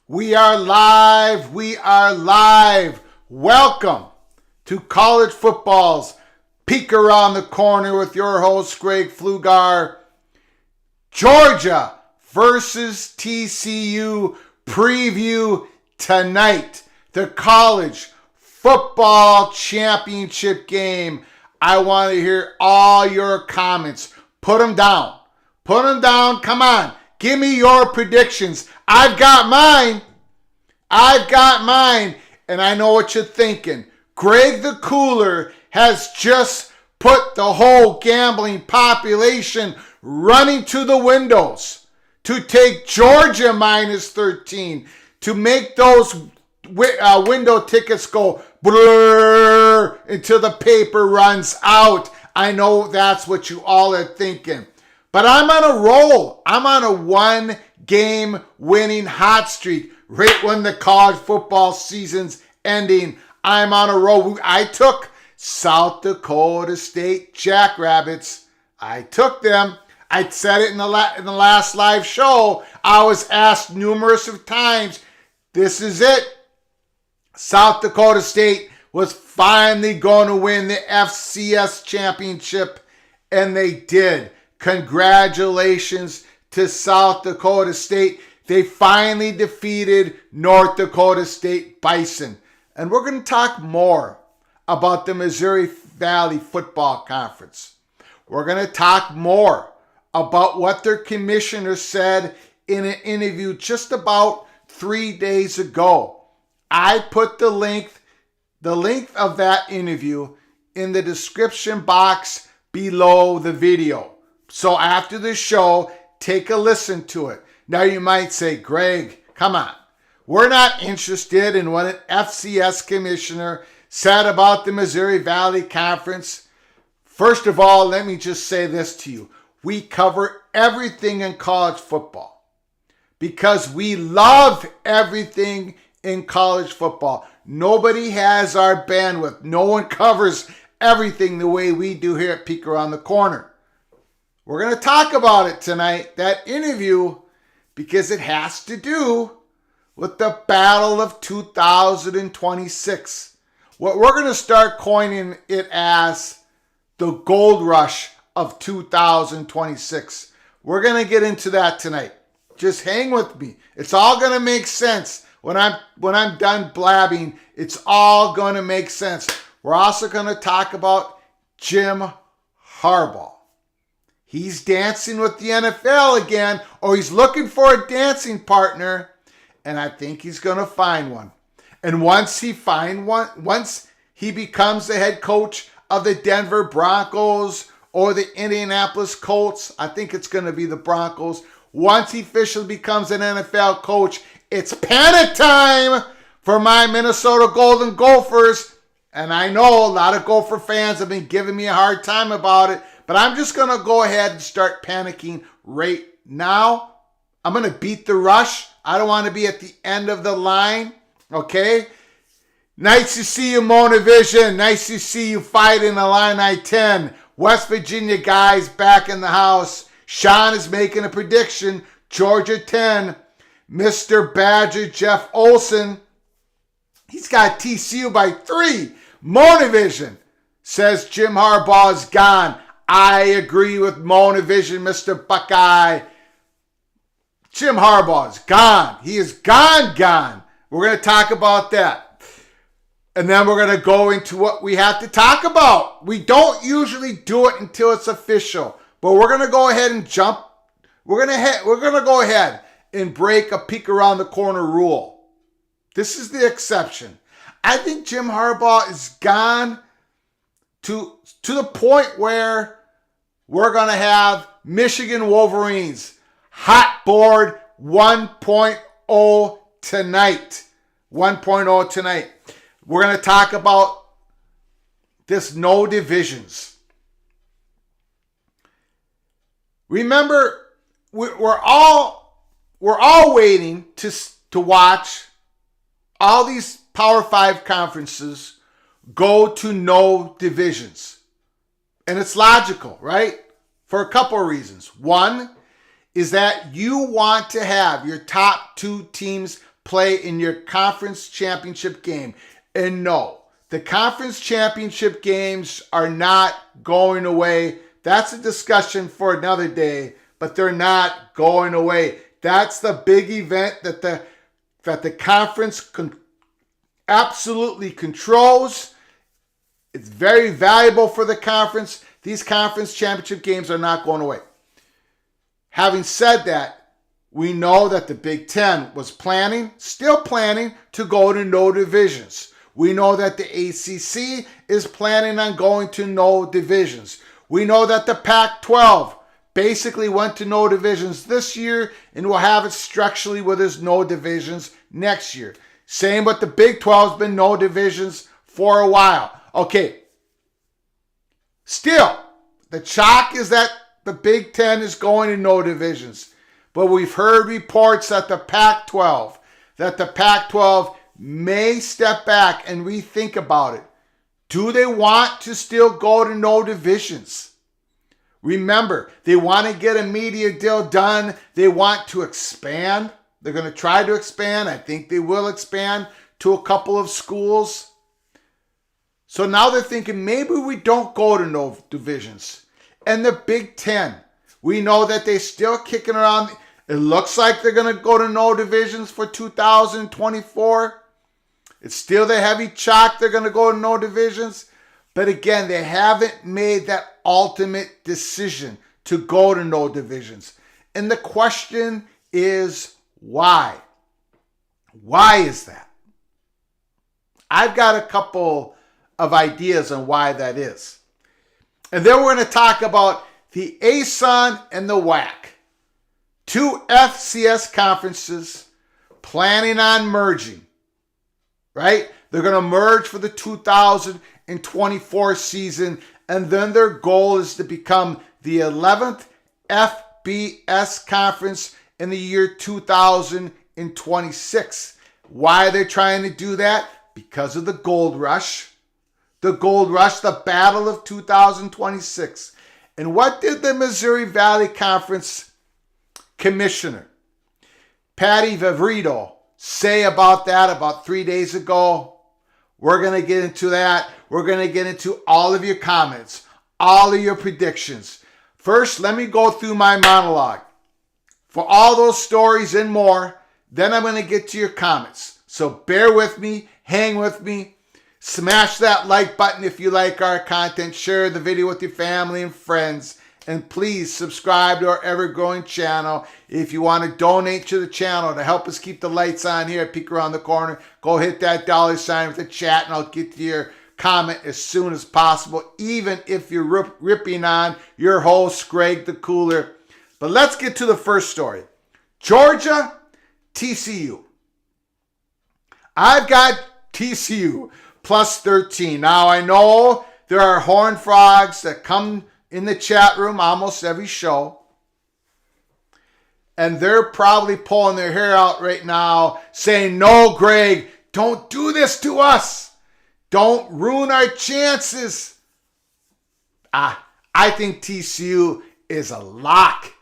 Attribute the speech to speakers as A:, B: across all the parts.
A: We are live. We are live. Welcome to College Football's Peek Around the Corner with your host, Greg Pflugar. Georgia versus TCU Preview tonight. The College Football Championship game. I want to hear all your comments. Put them down. Put them down. Come on. Give me your predictions. I've got mine. And I know what you're thinking. Greg the Cooler has just put the whole gambling population running to the windows to take Georgia minus 13, to make those window tickets go blur until the paper runs out. I know that's what you all are thinking. But I'm on a roll. I'm on a one-game winning hot streak right when the college football season's ending. I'm on a roll. I took South Dakota State Jackrabbits. I took them. I said it in the last live show. I was asked numerous of times, this is it. South Dakota State was finally going to win the FCS championship, and they did. Congratulations to South Dakota State. They finally defeated North Dakota State Bison. And we're going to talk more about the Missouri Valley Football Conference. We're going to talk more about what their commissioner said in an interview just about 3 days ago. I put the length of that interview in the description box below the video. So after the show, take a listen to it. Now you might say, Greg, come on. We're not interested in what an FCS commissioner said about the Missouri Valley Conference. First of all, let me just say this to you. We cover everything in college football because we love everything in college football. Nobody has our bandwidth. No one covers everything the way we do here at Peek Around the Corner. We're going to talk about it tonight, that interview, because it has to do with the Battle of 2026. What we're going to start coining it as the Gold Rush of 2026. We're going to get into that tonight. Just hang with me. It's all going to make sense. When I'm done blabbing, it's all going to make sense. We're also going to talk about Jim Harbaugh. He's dancing with the NFL again, or he's looking for a dancing partner, and I think he's going to find one. And once he becomes the head coach of the Denver Broncos or the Indianapolis Colts, I think it's going to be the Broncos. Once he officially becomes an NFL coach, it's panic time for my Minnesota Golden Gophers. And I know a lot of Gopher fans have been giving me a hard time about it, but I'm just going to go ahead and start panicking right now. I'm going to beat the rush. I don't want to be at the end of the line, okay? Nice to see you, Monovision. Nice to see you fighting the Illini 10. West Virginia guys back in the house. Sean is making a prediction. Georgia 10. Mr. Badger Jeff Olson, he's got TCU by 3. Monovision says Jim Harbaugh is gone. I agree with Monovision, Mr. Buckeye. Jim Harbaugh is gone. He is gone. We're going to talk about that. And then we're going to go into what we have to talk about. We don't usually do it until it's official, but we're going to go ahead and jump. We're going to go ahead and break a peek around the corner rule. This is the exception. I think Jim Harbaugh is gone to the point where we're going to have Michigan Wolverines hot board 1.0 tonight. 1.0 tonight. We're going to talk about this no divisions. Remember, we're all waiting to watch all these Power 5 conferences go to no divisions. And it's logical, right? For a couple of reasons. One is that you want to have your top 2 teams play in your conference championship game. And no, the conference championship games are not going away. That's a discussion for another day, but they're not going away. That's the big event that the conference absolutely controls. It's very valuable for the conference. These conference championship games are not going away. Having said that, we know that the Big Ten was still planning to go to no divisions. We know that the ACC is planning on going to no divisions. We know that the Pac-12 basically went to no divisions this year and will have it structurally with its no divisions next year. Same with the Big 12 has been no divisions for a while. Okay. Still, the chalk is that the Big Ten is going to no divisions. But we've heard reports that the Pac-12 may step back and rethink about it. Do they want to still go to no divisions? Remember, they want to get a media deal done. They want to expand. They're going to try to expand. I think they will expand to a couple of schools. So now they're thinking maybe we don't go to no divisions. And the Big Ten, we know that they're still kicking around. It looks like they're going to go to no divisions for 2024. It's still the heavy chalk. They're going to go to no divisions. But again, they haven't made that ultimate decision to go to no divisions. And the question is why? Why is that? I've got a couple of ideas on why that is. And then we're going to talk about the ASUN and the WAC. 2 FCS conferences planning on merging, right? They're going to merge for the 2024 season, and then their goal is to become the 11th FBS conference in the year 2026. Why are they trying to do that? Because of the gold rush. The gold rush, the battle of 2026. And what did the Missouri Valley Conference Commissioner, Patty Vavrito, say about that about 3 days ago? We're going to get into that. We're going to get into all of your comments, all of your predictions. First, let me go through my monologue. for all those stories and more. Then I'm going to get to your comments. So bear with me, hang with me. Smash that like button if you like our content. Share the video with your family and friends. And please subscribe to our ever-growing channel. If you want to donate to the channel to help us keep the lights on here at Peek Around the Corner, go hit that $ with the chat and I'll get to your comment as soon as possible, even if you're ripping on your host, Greg the Cooler. But let's get to the first story. Georgia, TCU. I've got TCU plus 13. Now, I know there are Horned Frogs that come in the chat room almost every show. And they're probably pulling their hair out right now saying, no, Greg, don't do this to us. Don't ruin our chances. I think TCU is a lock,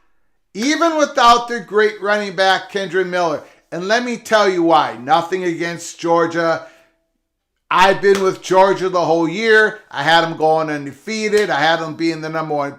A: even without their great running back, Kendra Miller. And let me tell you why. Nothing against Georgia. I've been with Georgia the whole year. I had them going undefeated. I had them being the number one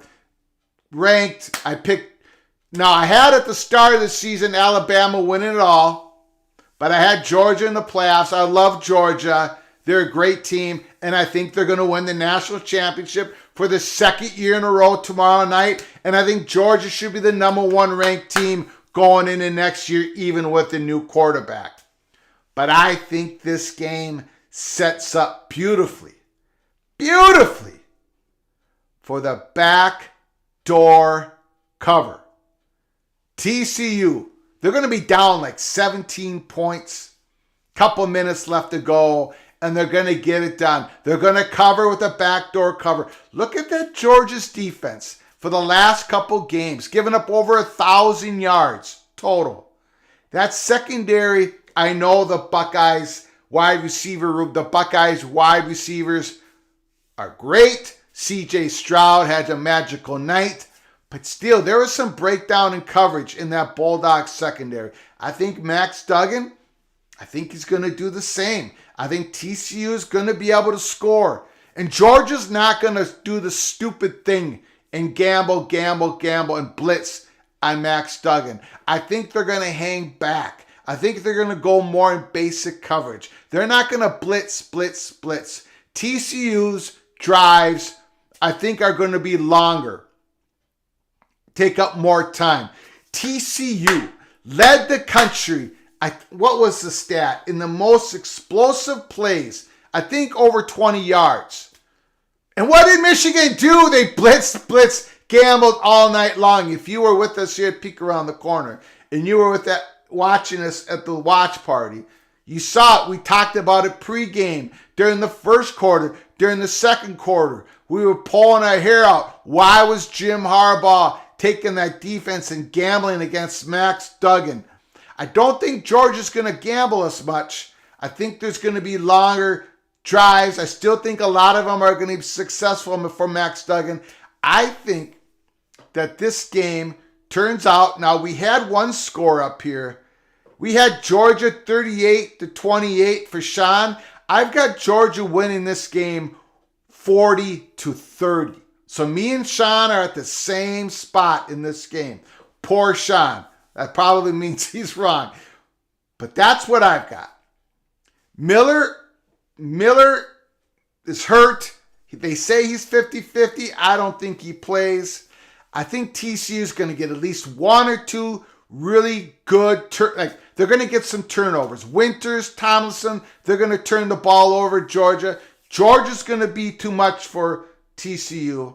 A: ranked. I had at the start of the season Alabama winning it all. But I had Georgia in the playoffs. I love Georgia. They're a great team, and I think they're going to win the national championship for the second year in a row tomorrow night. And I think Georgia should be the number one ranked team going into next year, even with the new quarterback. But I think this game sets up beautifully for the back door cover. TCU, they're going to be down like 17 points, couple minutes left to go, and they're going to get it done. They're going to cover with a backdoor cover. Look at that Georgia's defense for the last couple games, giving up over 1,000 yards total. That secondary, I know the Buckeyes wide receiver room, the Buckeyes wide receivers are great. CJ Stroud had a magical night, but still there was some breakdown in coverage in that Bulldogs secondary. I think Max Duggan, I think he's going to do the same. I think TCU is going to be able to score. And Georgia's not going to do the stupid thing and gamble, and blitz on Max Duggan. I think they're going to hang back. I think they're going to go more in basic coverage. They're not going to blitz. TCU's drives, I think, are going to be longer. Take up more time. TCU led the country. What was the stat? In the most explosive plays, I think over 20 yards. And what did Michigan do? They blitzed, gambled all night long. If you were with us here at Peek Around the Corner and you were watching us at the watch party, you saw it. We talked about it pregame, during the first quarter, during the second quarter. We were pulling our hair out. Why was Jim Harbaugh taking that defense and gambling against Max Duggan? I don't think Georgia's going to gamble as much. I think there's going to be longer drives. I still think a lot of them are going to be successful for Max Duggan. I think that this game turns out, now we had one score up here. We had Georgia 38-28 for Sean. I've got Georgia winning this game 40-30. So me and Sean are at the same spot in this game. Poor Sean. That probably means he's wrong. But that's what I've got. Miller is hurt. They say he's 50-50. I don't think he plays. I think TCU is going to get at least one or two really good they're going to get some turnovers. Winters, Tomlinson, they're going to turn the ball over Georgia. Georgia's going to be too much for TCU.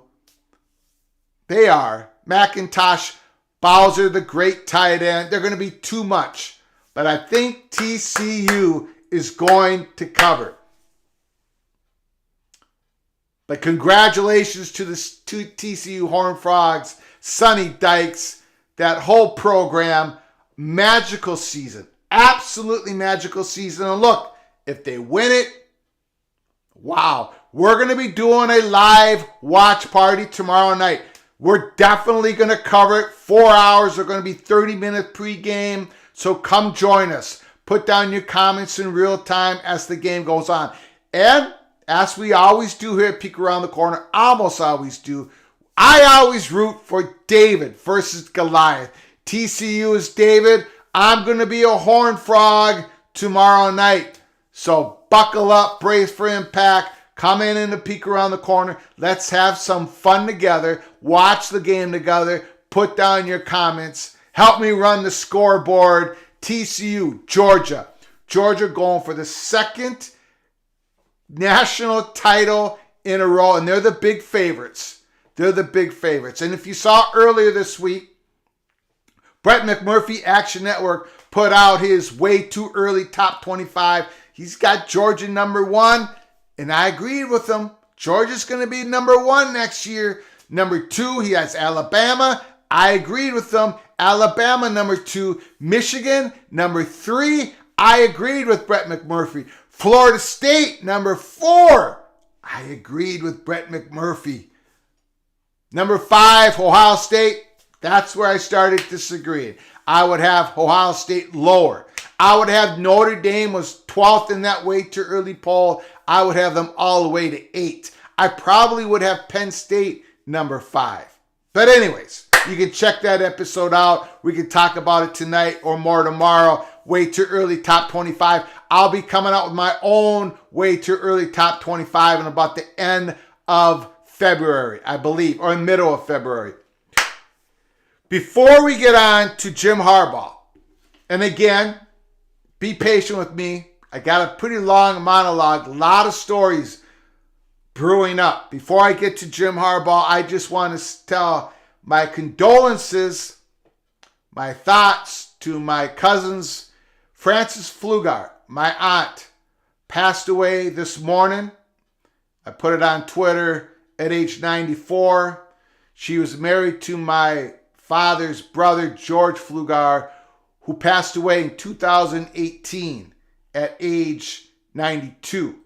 A: They are. McIntosh, Bowser, the great tight end. They're going to be too much. But I think TCU is going to cover. But congratulations to the two TCU Horned Frogs, Sonny Dykes, that whole program. Magical season. Absolutely magical season. And look, if they win it, wow. We're going to be doing a live watch party tomorrow night. We're definitely going to cover it. 4 hours. They're going to be 30-minute pregame. So come join us. Put down your comments in real time as the game goes on. And as we always do here at Peek Around the Corner, almost always do, I always root for David versus Goliath. TCU is David. I'm going to be a Horned Frog tomorrow night. So buckle up, brace for impact. Come in and peek around the corner. Let's have some fun together. Watch the game together. Put down your comments. Help me run the scoreboard. TCU, Georgia. Georgia going for the second national title in a row, and they're the big favorites. They're the big favorites. And if you saw earlier this week, Brett McMurphy, Action Network, put out his way too early top 25. He's got Georgia number 1. And I agreed with him. Georgia's going to be number 1 next year. Number 2, he has Alabama. I agreed with him. Alabama, number 2. Michigan, number 3. I agreed with Brett McMurphy. Florida State, number 4. I agreed with Brett McMurphy. Number 5, Ohio State. That's where I started disagreeing. I would have Ohio State lower. I would have Notre Dame was 12th in that way too early poll. I would have them all the way to 8. I probably would have Penn State number 5. But anyways, you can check that episode out. We can talk about it tonight or more tomorrow. Way too early top 25. I'll be coming out with my own way too early top 25 in about the end of February, I believe, or in the middle of February. Before we get on to Jim Harbaugh, and again, be patient with me. I got a pretty long monologue, a lot of stories brewing up. Before I get to Jim Harbaugh, I just want to tell my condolences, my thoughts to my cousins. Frances Pflugar, my aunt, passed away this morning. I put it on Twitter at age 94. She was married to my father's brother, George Pflugar, who passed away in 2018 at age 92.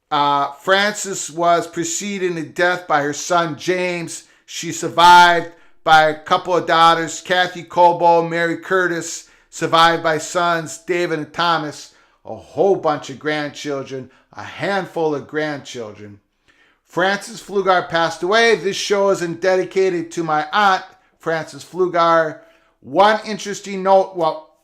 A: Frances was preceded in death by her son, James. She survived by a couple of daughters, Kathy Cobo, Mary Curtis, survived by sons, David and Thomas, a whole bunch of grandchildren, a handful of grandchildren. Frances Pflugar passed away. This show is dedicated to my aunt, Frances Pflugar. One interesting note, well,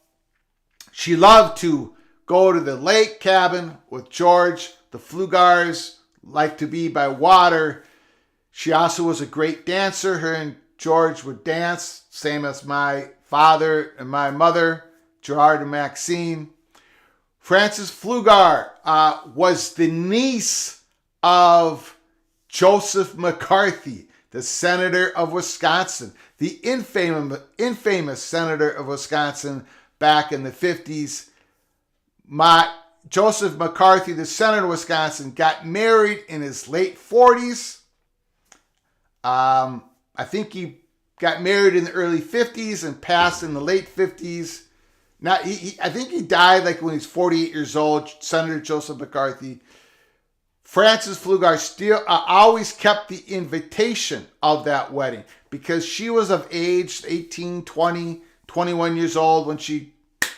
A: she loved to go to the lake cabin with George. The Pflugars liked to be by water. She also was a great dancer. Her and George would dance, same as my father and my mother, Gerard and Maxine. Frances Pflugar was the niece of Joseph McCarthy, the senator of Wisconsin, the infamous senator of Wisconsin back in the 50s. Joseph McCarthy, the senator of Wisconsin, got married in his late 40s. I think he got married in the early 50s and passed in the late 50s. Now, I think he died like when he was 48 years old, Senator Joseph McCarthy. Frances Pflugar still always kept the invitation of that wedding because she was of age, 18, 20, 21 years old when she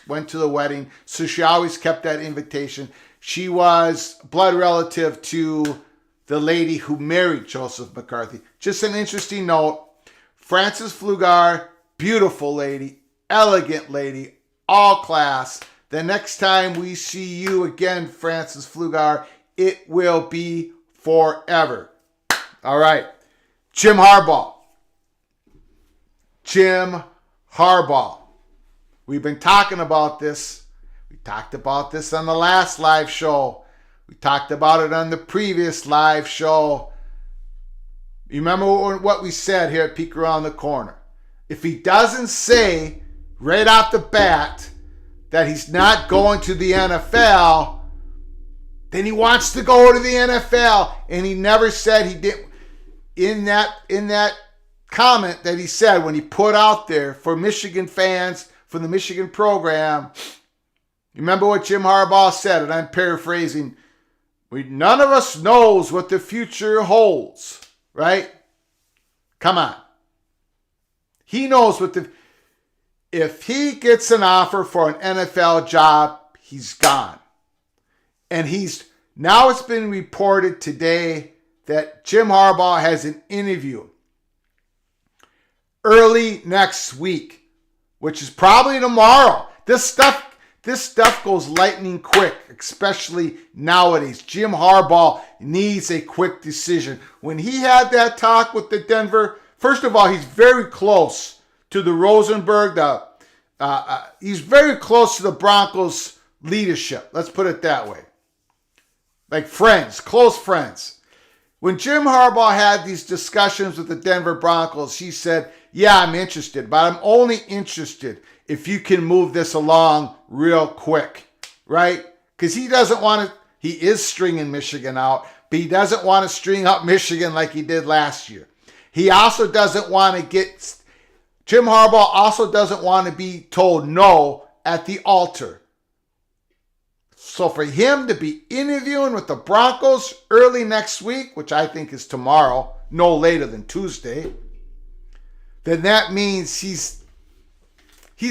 A: went to the wedding. So she always kept that invitation. She was blood relative to the lady who married Joseph McCarthy. Just an interesting note. Frances Pflugar, beautiful lady, elegant lady, all class. The next time we see you again, Frances Pflugar, it will be forever. All right. Jim Harbaugh. Jim Harbaugh. We've been talking about this. We talked about this on the last live show. We talked about it on the previous live show. You remember what we said here at Peek Around the Corner. If he doesn't say right off the bat that he's not going to the NFL, then he wants to go to the NFL, and he never said he did. In that comment that he said when he put out there for Michigan fans, for the Michigan program, you remember what Jim Harbaugh said, and I'm paraphrasing, none of us knows what the future holds, right? Come on. He knows if he gets an offer for an NFL job, he's gone. And now it's been reported today that Jim Harbaugh has an interview early next week, which is probably tomorrow. This stuff goes lightning quick, especially nowadays. Jim Harbaugh needs a quick decision. When he had that talk with the Denver, first of all, he's very close to the Rosenberg. He's very close to the Broncos leadership. Let's put it that way. Like friends, close friends. When Jim Harbaugh had these discussions with the Denver Broncos, he said, yeah, I'm interested, but I'm only interested if you can move this along real quick, right? Because he doesn't want to, he is stringing Michigan out, but he doesn't want to string up Michigan like he did last year. He also doesn't want to Jim Harbaugh also doesn't want to be told no at the altar. So for him to be interviewing with the Broncos early next week, which I think is tomorrow, no later than Tuesday, then that means he's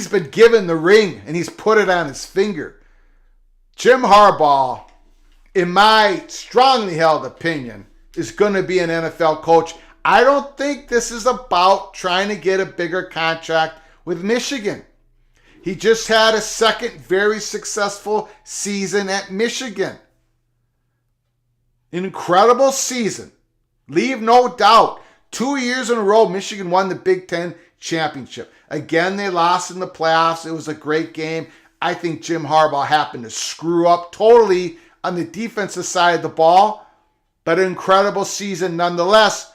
A: been given the ring and he's put it on his finger. Jim Harbaugh, in my strongly held opinion, is going to be an NFL coach. I don't think this is about trying to get a bigger contract with Michigan. He just had a second very successful season at Michigan. Incredible season. Leave no doubt. 2 years in a row, Michigan won the Big Ten championship. Again, they lost in the playoffs. It was a great game. I think Jim Harbaugh happened to screw up totally on the defensive side of the ball, but an incredible season nonetheless.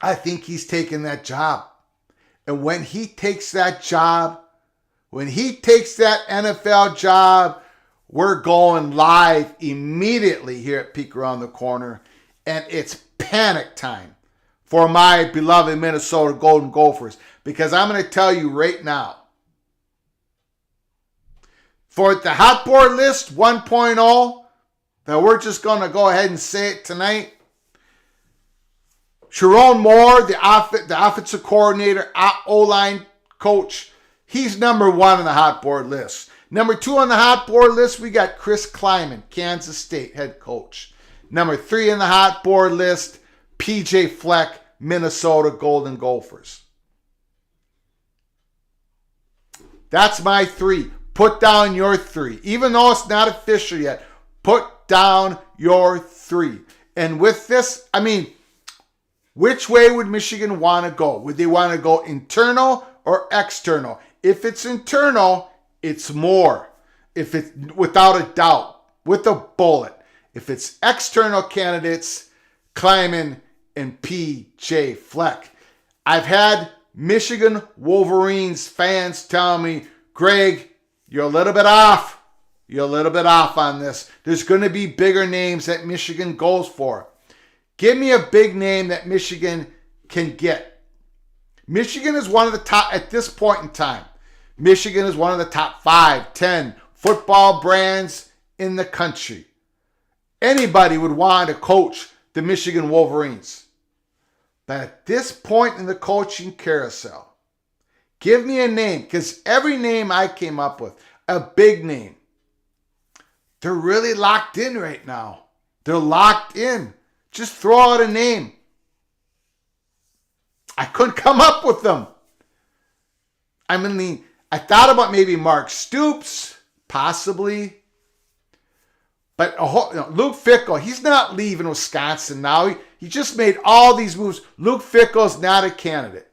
A: I think he's taken that job. And when he takes that job, when he takes that NFL job, we're going live immediately here at Peek Around the Corner. And it's panic time for my beloved Minnesota Golden Gophers. Because I'm going to tell you right now, for the hot board list 1.0, that we're just going to go ahead and say it tonight, Sharon Moore, the offensive coordinator, O-line coach, he's number 1 on the hot board list. Number 2 on the hot board list, we got Chris Kleiman, Kansas State head coach. Number 3 on the hot board list, PJ Fleck, Minnesota Golden Gophers. That's my 3. Put down your 3. Even though it's not official yet, put down your 3. And with this, which way would Michigan want to go? Would they want to go internal or external? If it's internal, it's more. If it's without a doubt, with a bullet. If it's external candidates, Kleiman and P.J. Fleck. I've had Michigan Wolverines fans tell me, Greg, you're a little bit off. You're a little bit off on this. There's going to be bigger names that Michigan goes for. Give me a big name that Michigan can get. Michigan is one of the top, at this point in time, Michigan is one of the top 5, 10 football brands in the country. Anybody would want to coach the Michigan Wolverines. But at this point in the coaching carousel, give me a name, because every name I came up with, a big name, they're really locked in right now. They're locked in. Just throw out a name. I couldn't come up with them. I thought about maybe Mark Stoops, possibly. But Luke Fickell, he's not leaving Wisconsin now. He just made all these moves. Luke Fickell's not a candidate.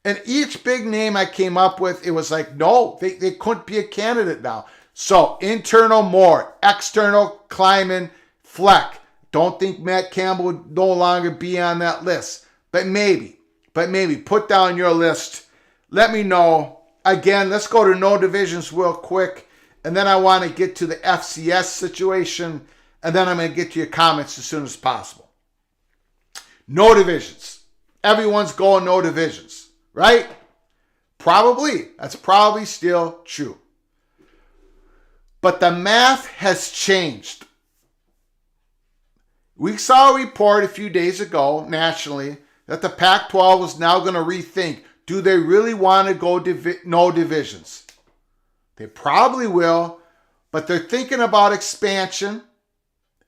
A: And each big name I came up with, it was like, no, they couldn't be a candidate now. So internal Moore, external Kleiman, Fleck. Don't think Matt Campbell would no longer be on that list. But maybe. Put down your list. Let me know. Again, let's go to no divisions real quick. And then I want to get to the FCS situation. And then I'm going to get to your comments as soon as possible. No divisions. Everyone's going no divisions. Right? Probably. That's probably still true. But the math has changed. We saw a report a few days ago nationally that the Pac-12 was now going to rethink. Do they really want to go no divisions? They probably will, but they're thinking about expansion,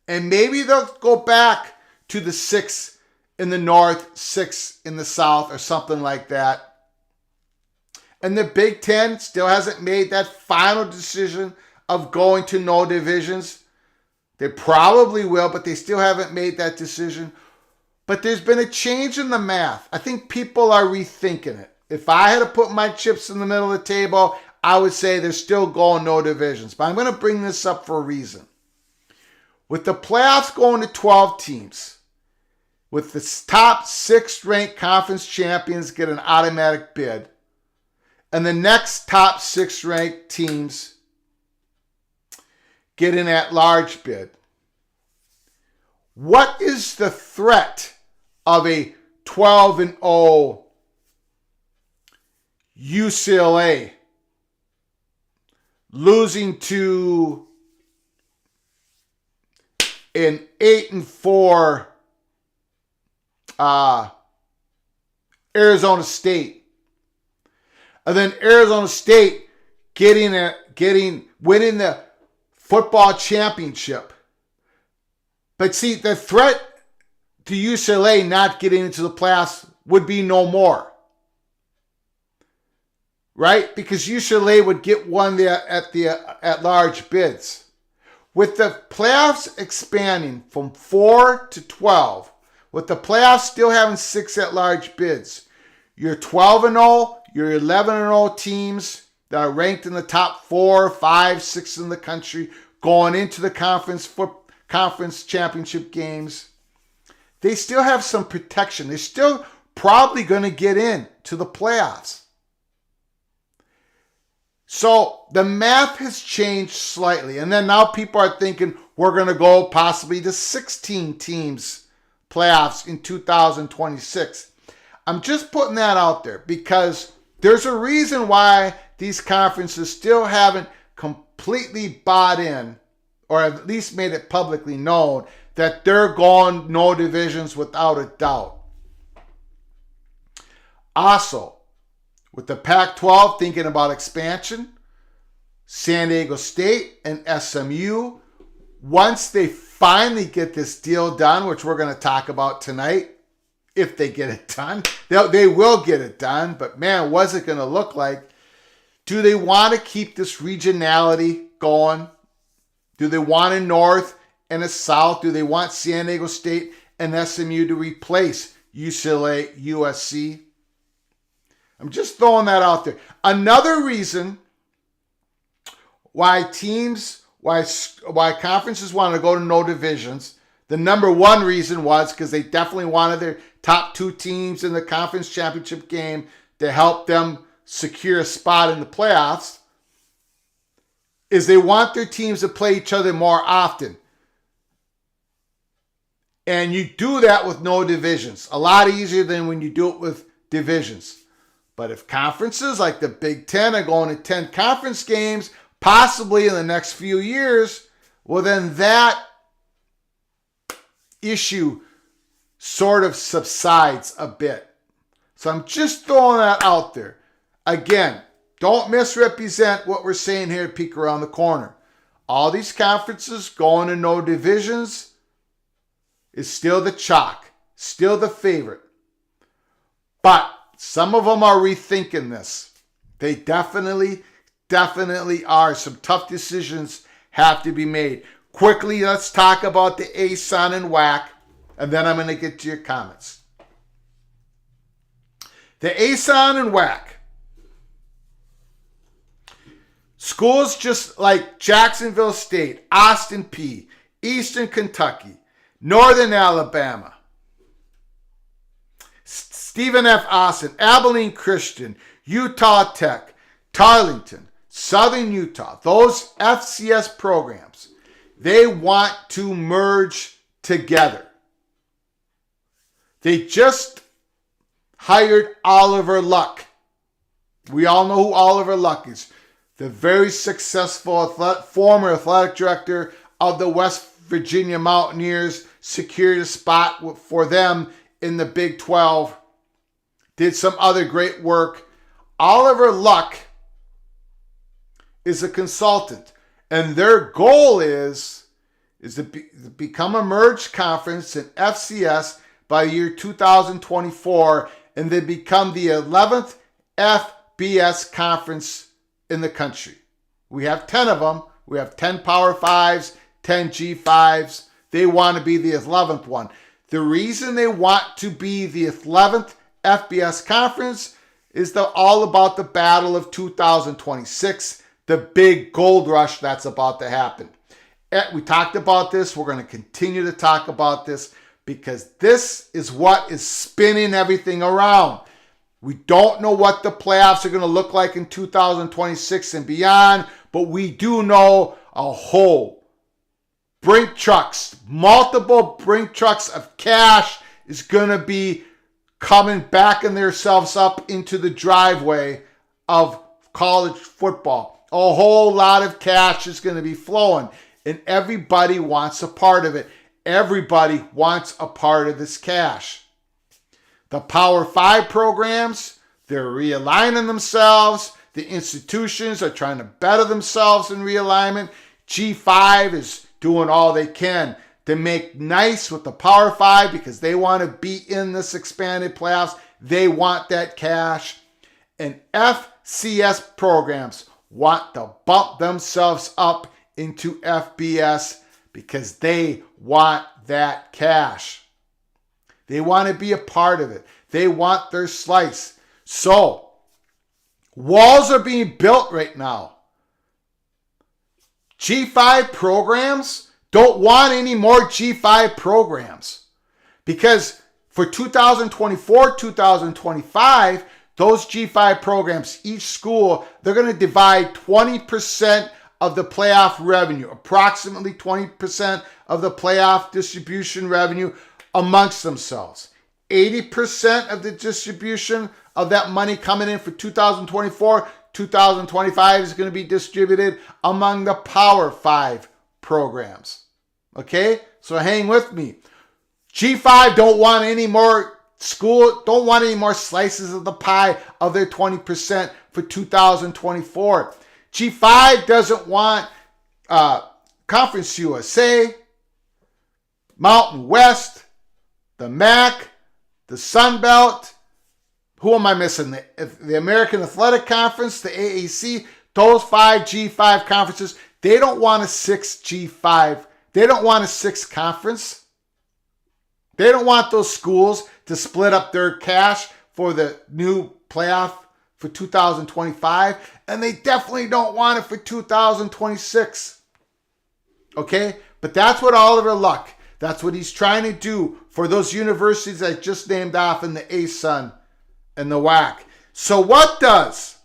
A: and maybe they'll go back to the 6 in the North, 6 in the South, or something like that. And the Big Ten still hasn't made that final decision of going to no divisions. They probably will, but they still haven't made that decision. But there's been a change in the math. I think people are rethinking it. If I had to put my chips in the middle of the table, I would say they're still going no divisions. But I'm going to bring this up for a reason. With the playoffs going to 12 teams, with the top 6 ranked conference champions get an automatic bid, and the next top 6 ranked teams get an at-large bid. What is the threat of a 12-0 UCLA losing to an 8-4 Arizona State, and then Arizona State winning the football championship? But see, the threat to UCLA not getting into the playoffs would be no more, right? Because UCLA would get one at large bids. With the playoffs expanding from 4 to 12, with the playoffs still having 6 at large bids, your 12-0, your 11-0 teams that are ranked in the top 4, 5, 6 in the country going into the conference championship games, they still have some protection. They're still probably going to get in to the playoffs. So the math has changed slightly. And then now people are thinking we're going to go possibly to 16 teams playoffs in 2026. I'm just putting that out there because there's a reason why these conferences still haven't completely bought in, or at least made it publicly known, that they're going no divisions without a doubt. Also, with the Pac-12 thinking about expansion, San Diego State and SMU, once they finally get this deal done, which we're going to talk about tonight, if they get it done, they will get it done, but man, what's it going to look like? Do they want to keep this regionality going? Do they want a North and a South? Do they want San Diego State and SMU to replace UCLA, USC? I'm just throwing that out there. Another reason why conferences want to go to no divisions, the number one reason was because they definitely wanted their top 2 teams in the conference championship game to help them secure a spot in the playoffs, is they want their teams to play each other more often. And you do that with no divisions. A lot easier than when you do it with divisions. But if conferences like the Big Ten are going to 10 conference games, possibly in the next few years, well then that issue sort of subsides a bit. So I'm just throwing that out there. Again, don't misrepresent what we're saying here at Peek Around the Corner. All these conferences going to no divisions is still the chalk, still the favorite. But some of them are rethinking this. They definitely are. Some tough decisions have to be made. Quickly, let's talk about the ASUN and WAC, and then I'm going to get to your comments. The ASUN and WAC. Schools just like Jacksonville State, Austin Peay, Eastern Kentucky, Northern Alabama, Stephen F. Austin, Abilene Christian, Utah Tech, Tarleton, Southern Utah, those FCS programs, they want to merge together. They just hired Oliver Luck. We all know who Oliver Luck is. The very successful former athletic director of the West Virginia Mountaineers, secured a spot for them in the Big 12. Did some other great work. Oliver Luck is a consultant, and their goal is to become a merged conference in FCS by the year 2024, and they become the 11th FBS conference in the country. We have 10 of them. We have 10 Power 5s, 10 G5s. They want to be the 11th one. The reason they want to be the 11th FBS conference is all about the battle of 2026, the big gold rush that's about to happen. We talked about this. We're going to continue to talk about this because this is what is spinning everything around. We don't know what the playoffs are going to look like in 2026 and beyond, but we do know a whole brink trucks, multiple brink trucks of cash is going to be coming, backing themselves up into the driveway of college football. A whole lot of cash is going to be flowing, and everybody wants a part of it. Everybody wants a part of this cash. The Power 5 programs, they're realigning themselves. The institutions are trying to better themselves in realignment. G5 is doing all they can to make nice with the Power 5 because they want to be in this expanded playoffs. They want that cash. And FCS programs want to bump themselves up into FBS because they want that cash. They want to be a part of it. They want their slice. So, walls are being built right now. G5 programs don't want any more G5 programs because for 2024, 2025, those G5 programs, each school, they're going to divide 20% of the playoff revenue, approximately 20% of the playoff distribution revenue amongst themselves. 80% of the distribution of that money coming in for 2024, 2025 is going to be distributed among the Power 5 programs. Okay? So hang with me. G5 don't want any more don't want any more slices of the pie of their 20% for 2024. G5 doesn't want Conference USA, Mountain West, the MAC, the Sun Belt. Who am I missing? The American Athletic Conference, the AAC, those 5 G5 conferences, they don't want a 6 G5. They don't want a 6 conference. They don't want those schools to split up their cash for the new playoff for 2025. And they definitely don't want it for 2026. Okay? But that's what Oliver Luck, that's what he's trying to do for those universities I just named off in the ASUN and the WAC. So what does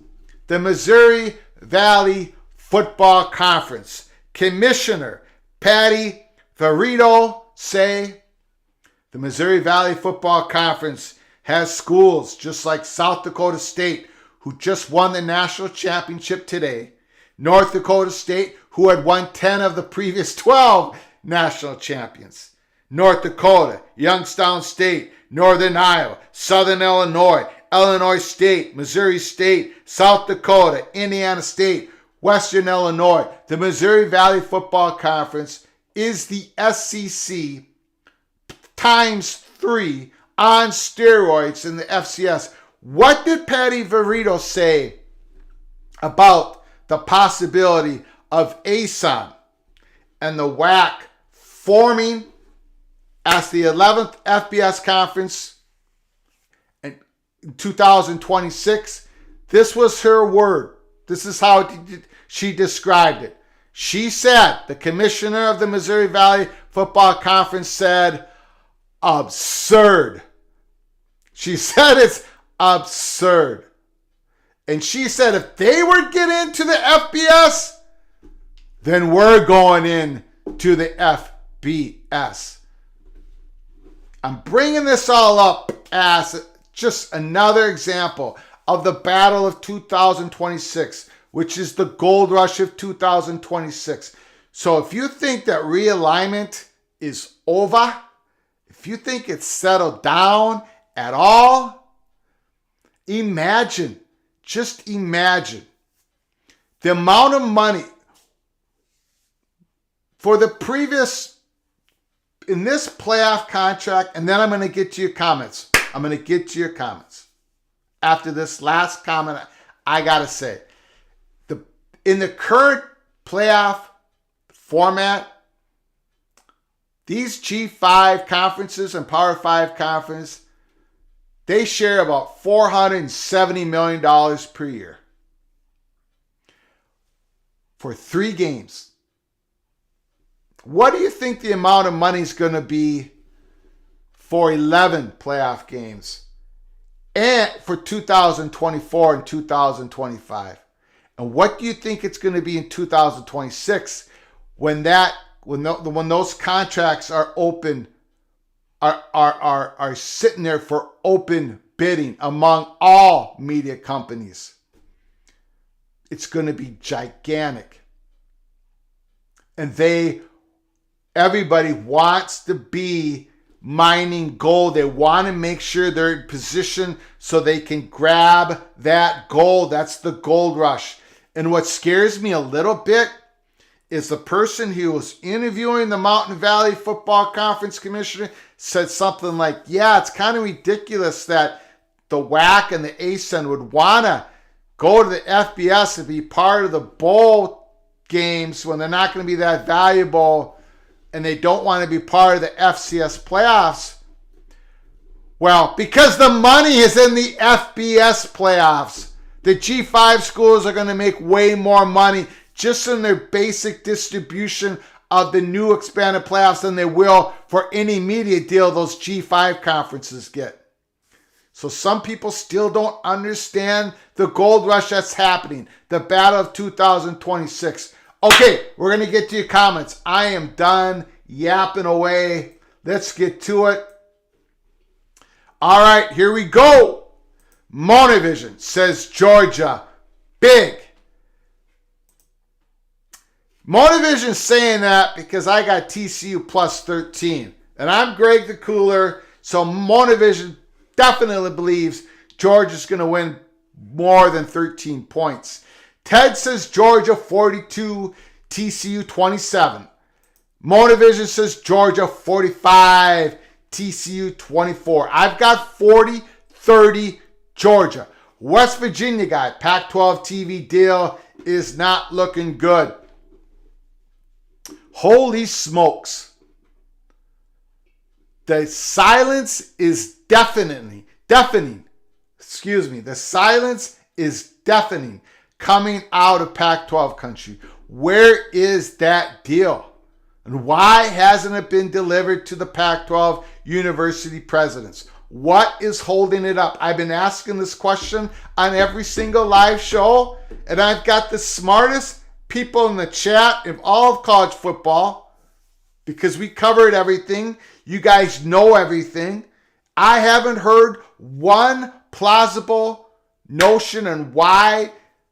A: the Missouri Valley Football Conference Commissioner Patty Verito say? The Missouri Valley Football Conference has schools just like South Dakota State, who just won the national championship today, North Dakota State, who had won 10 of the previous 12 national champions, North Dakota, Youngstown State, Northern Iowa, Southern Illinois, Illinois State, Missouri State, South Dakota, Indiana State, Western Illinois. The Missouri Valley Football Conference is the SEC times 3 on steroids in the FCS. What did Patty Verito say about the possibility of ASUN and the WAC forming as the 11th FBS conference in 2026? This was her word. This is how she described it. She said, the commissioner of the Missouri Valley Football Conference said, absurd. She said it's absurd. And she said if they were to get into the FBS, then we're going in to the FBS. I'm bringing this all up as just another example of the battle of 2026, which is the gold rush of 2026. So if you think that realignment is over, if you think it's settled down at all, just imagine the amount of money for the previous in this playoff contract, and then I'm going to get to your comments. I'm going to get to your comments. After this last comment, I got to say, in the current playoff format, these G5 conferences and Power 5 conference, they share about $470 million per year for 3 games. What do you think the amount of money is going to be for 11 playoff games and for 2024 and 2025? And what do you think it's going to be in 2026 when those contracts are open, are sitting there for open bidding among all media companies? It's going to be gigantic. And everybody wants to be mining gold. They want to make sure they're in position so they can grab that gold. That's the gold rush. And what scares me a little bit is the person who was interviewing the Mountain Valley Football Conference commissioner said something like, yeah, it's kind of ridiculous that the WAC and the ASUN would want to go to the FBS and be part of the bowl games when they're not going to be that valuable and they don't want to be part of the FCS playoffs. Well, because the money is in the FBS playoffs. The G5 schools are going to make way more money just in their basic distribution of the new expanded playoffs than they will for any media deal those G5 conferences get. So some people still don't understand the gold rush that's happening, the battle of 2026. Okay, we're going to get to your comments. I am done yapping away. Let's get to it. All right, here we go. Monovision says Georgia, big. Monovision saying that because I got TCU plus 13. And I'm Greg the Cooler, so Monovision definitely believes Georgia's going to win more than 13 points. Ted says Georgia 42, TCU 27. Monovision says Georgia 45, TCU 24. I've got 40-30 Georgia. West Virginia guy, Pac-12 TV deal is not looking good. Holy smokes. The silence is deafening. The silence is deafening coming out of Pac-12 country. Where is that deal? And why hasn't it been delivered to the Pac-12 university presidents? What is holding it up? I've been asking this question on every single live show, and I've got the smartest people in the chat of all of college football because we covered everything. You guys know everything. I haven't heard one plausible notion on why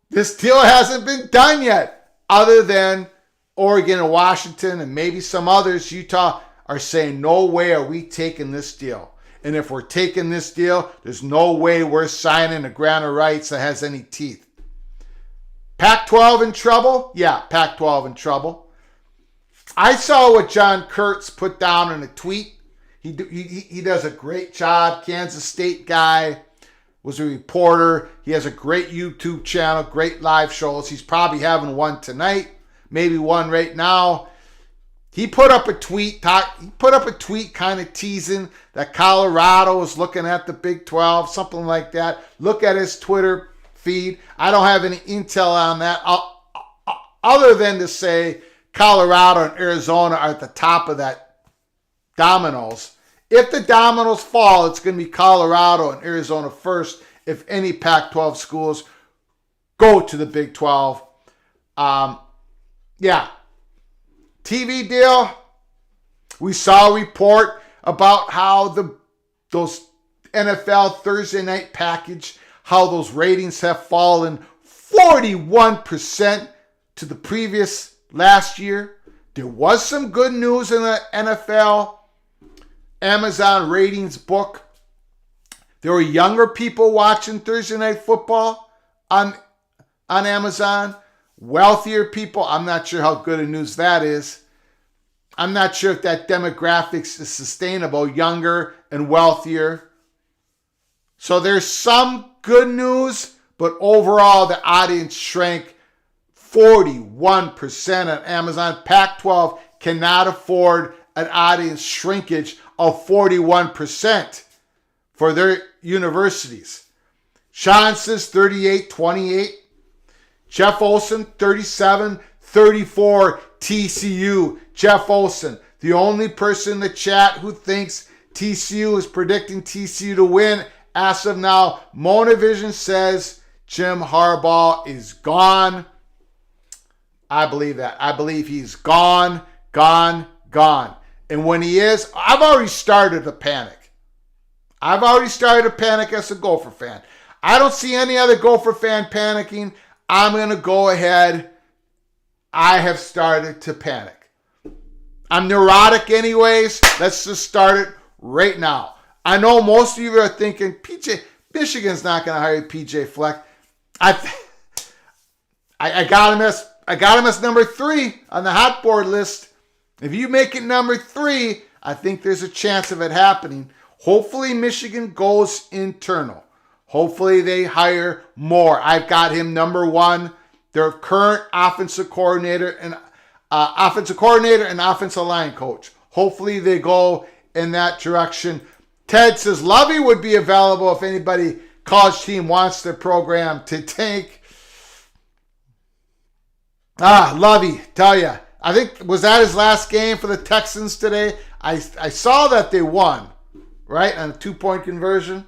A: this deal hasn't been done yet, other than Oregon and Washington and maybe some others, Utah, are saying, no way are we taking this deal. And if we're taking this deal, there's no way we're signing a grant of rights that has any teeth. Pac-12 in trouble? Yeah, Pac-12 in trouble. I saw what John Kurtz put down in a tweet. He does a great job. Kansas State guy, was a reporter. He has a great YouTube channel, great live shows. He's probably having one tonight, maybe one right now. He put up a tweet. Kind of teasing that Colorado is looking at the Big 12, something like that. Look at his Twitter feed. I don't have any intel on that, other than to say Colorado and Arizona are at the top of that dominoes. If the dominoes fall, it's going to be Colorado and Arizona first. If any Pac-12 schools go to the Big 12, yeah. TV deal, we saw a report about how those NFL Thursday night package, how those ratings have fallen 41% to the previous last year. There was some good news in the NFL Amazon ratings book. There were younger people watching Thursday night football on Amazon. Wealthier people, I'm not sure how good a news that is. I'm not sure if that demographics is sustainable, younger and wealthier. So there's some good news, but overall the audience shrank 41% on Amazon. Pac-12 cannot afford an audience shrinkage of 41% for their universities. Sean says 38-28. Jeff Olson, 37-34 TCU. Jeff Olson, the only person in the chat who thinks TCU is predicting TCU to win. As of now, Monavision says Jim Harbaugh is gone. I believe that. I believe he's gone. And when he is, I've already started to panic. As a Gopher fan. I don't see any other Gopher fan panicking. I'm going to go ahead. I have started to panic. I'm neurotic anyways. Let's just start it right now. I know most of you are thinking, Michigan's not going to hire PJ Fleck. I got him as number 3 on the hot board list. If you make it number 3, I think there's a chance of it happening. Hopefully Michigan goes internal. Hopefully they hire more. I've got him number 1. Their current offensive coordinator and offensive line coach. Hopefully they go in that direction. Ted says Lovey would be available if anybody college team wants their program to tank. Lovey, tell ya. I think, was that his last game for the Texans today? I saw that they won, right, on a 2-point conversion.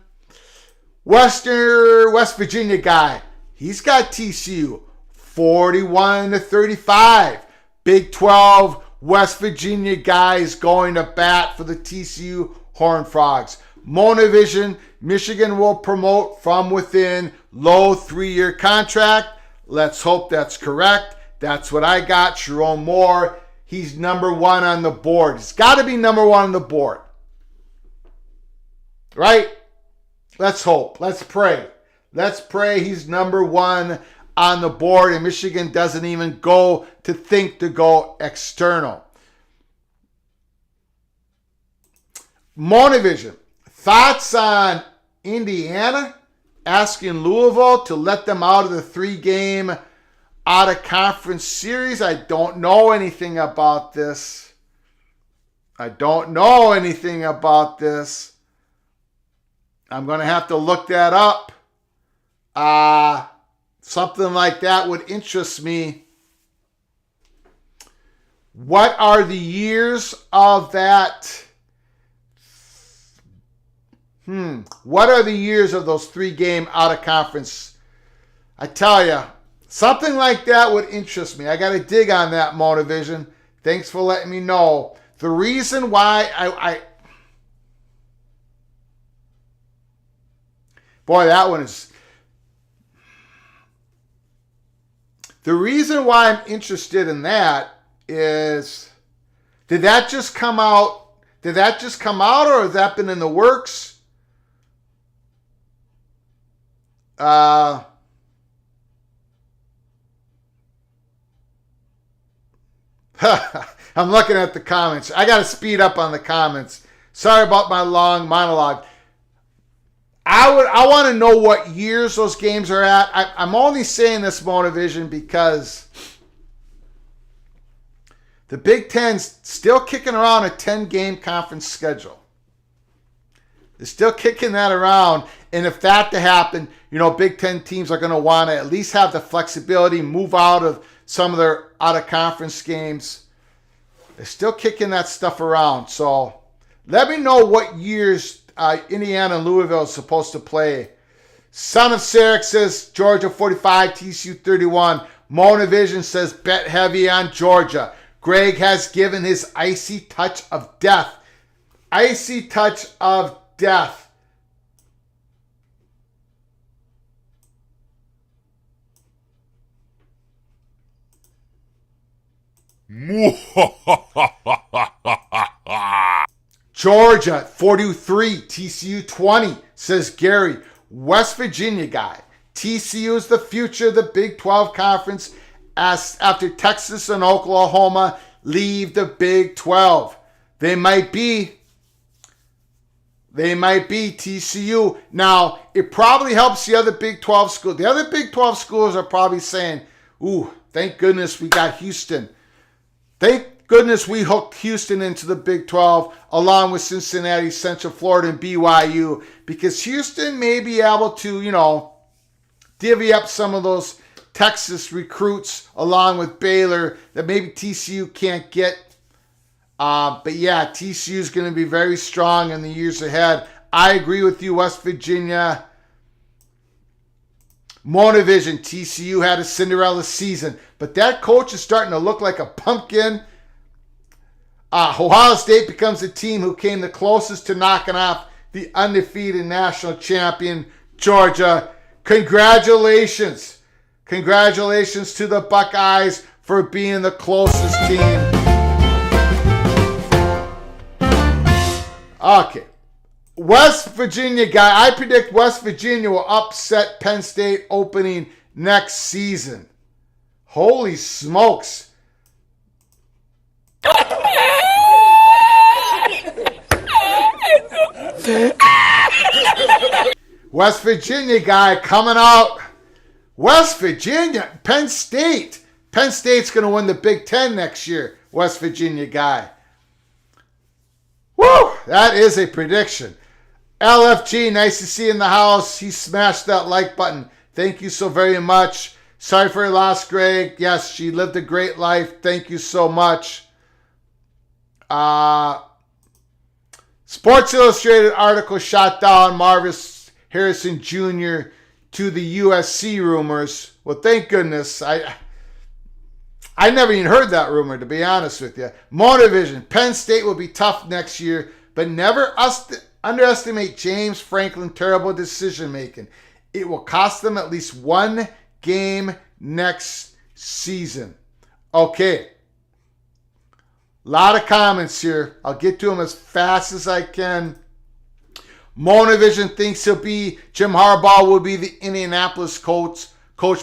A: West Virginia guy, he's got TCU 41-35. Big 12 West Virginia guys going to bat for the TCU Horned Frogs. Monavision, Michigan will promote from within, low 3-year contract. Let's hope that's correct. That's what I got. Sharon Moore, he's number 1 on the board. He's got to be number 1 on the board. Right? Let's hope. Let's pray. Let's pray he's number 1 on the board and Michigan doesn't even think to go external. Monavision, thoughts on Indiana asking Louisville to let them out of the 3-game out-of-conference series? I don't know anything about this. I'm going to have to look that up. Something like that would interest me. What are the years of that? What are the years of those 3-game out-of-conference? I tell you, something like that would interest me. I got to dig on that, Monavision. Thanks for letting me know. The reason why boy, that one is... The reason why I'm interested in that is, did that just come out, or has that been in the works? I'm looking at the comments. I got to speed up on the comments. Sorry about my long monologue. I want to know what years those games are at. I'm only saying this, Monavision, because the Big Ten's still kicking around a 10-game conference schedule. They're still kicking that around. And if that to happen, Big Ten teams are going to want to at least have the flexibility, move out of some of their out-of-conference games. They're still kicking that stuff around. So let me know what years Indiana and Louisville is supposed to play. Son of Sarek says Georgia 45, TCU 31. Monavision says bet heavy on Georgia. Greg has given his icy touch of death. Icy touch of death. Georgia 43, TCU 20, says Gary. West Virginia guy. TCU is the future of the Big 12 Conference after Texas and Oklahoma leave the Big 12. They might be TCU. Now, it probably helps the other Big 12 schools. The other Big 12 schools are probably saying, ooh, thank goodness we got Houston. Thank goodness we hooked Houston into the Big 12 along with Cincinnati, Central Florida, and BYU, because Houston may be able to, divvy up some of those Texas recruits along with Baylor that maybe TCU can't get. But yeah, TCU is going to be very strong in the years ahead. I agree with you, West Virginia. Monovision, TCU had a Cinderella season, but that coach is starting to look like a pumpkin. Ohio State becomes the team who came the closest to knocking off the undefeated national champion, Georgia. Congratulations. Congratulations to the Buckeyes for being the closest team. Okay. West Virginia guy. I predict West Virginia will upset Penn State opening next season. Holy smokes. West Virginia guy coming out. West Virginia, Penn State. Penn State's going to win the Big Ten next year. West Virginia guy. Woo! That is a prediction. LFG, nice to see you in the house. He smashed that like button. Thank you so very much. Sorry for your loss, Greg. Yes, she lived a great life. Thank you so much. Sports Illustrated article shot down Marvis Harrison Jr. to the USC rumors. Well, thank goodness. I never even heard that rumor, to be honest with you. Monovision, Penn State will be tough next year, but never underestimate James Franklin's terrible decision making. It will cost them at least one game next season. Okay. A lot of comments here. I'll get to them as fast as I can. Monovision thinks Jim Harbaugh will be the Indianapolis coach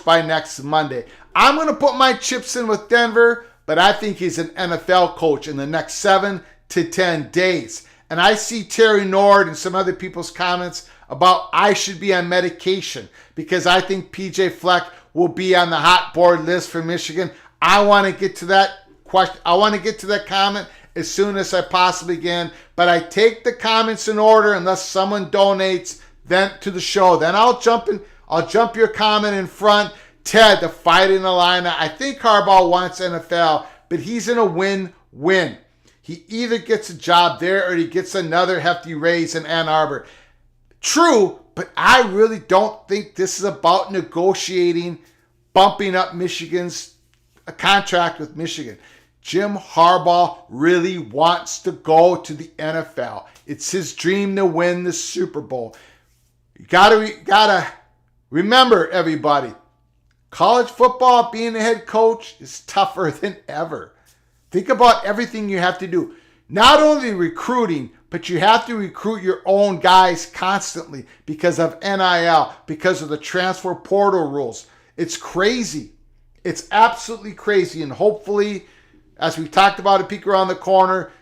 A: by next Monday. I'm going to put my chips in with Denver, but I think he's an NFL coach in the next 7 to 10 days. And I see Terry Nord and some other people's comments about I should be on medication because I think PJ Fleck will be on the hot board list for Michigan. I want to get to that question. I want to get to that comment as soon as I possibly can, but I take the comments in order unless someone donates then to the show. Then I'll jump your comment in front. Ted, the Fighting Illini. I think Harbaugh wants NFL, but he's in a win-win. He either gets a job there or he gets another hefty raise in Ann Arbor. True, but I really don't think this is about negotiating, bumping up Michigan's contract with Michigan. Jim Harbaugh really wants to go to the NFL. It's his dream to win the Super Bowl. You gotta remember, everybody, college football, being a head coach is tougher than ever. Think about everything you have to do. Not only recruiting, but you have to recruit your own guys constantly because of NIL, because of the transfer portal rules. It's crazy. It's absolutely crazy. And hopefully, as we talked about a peek around the corner,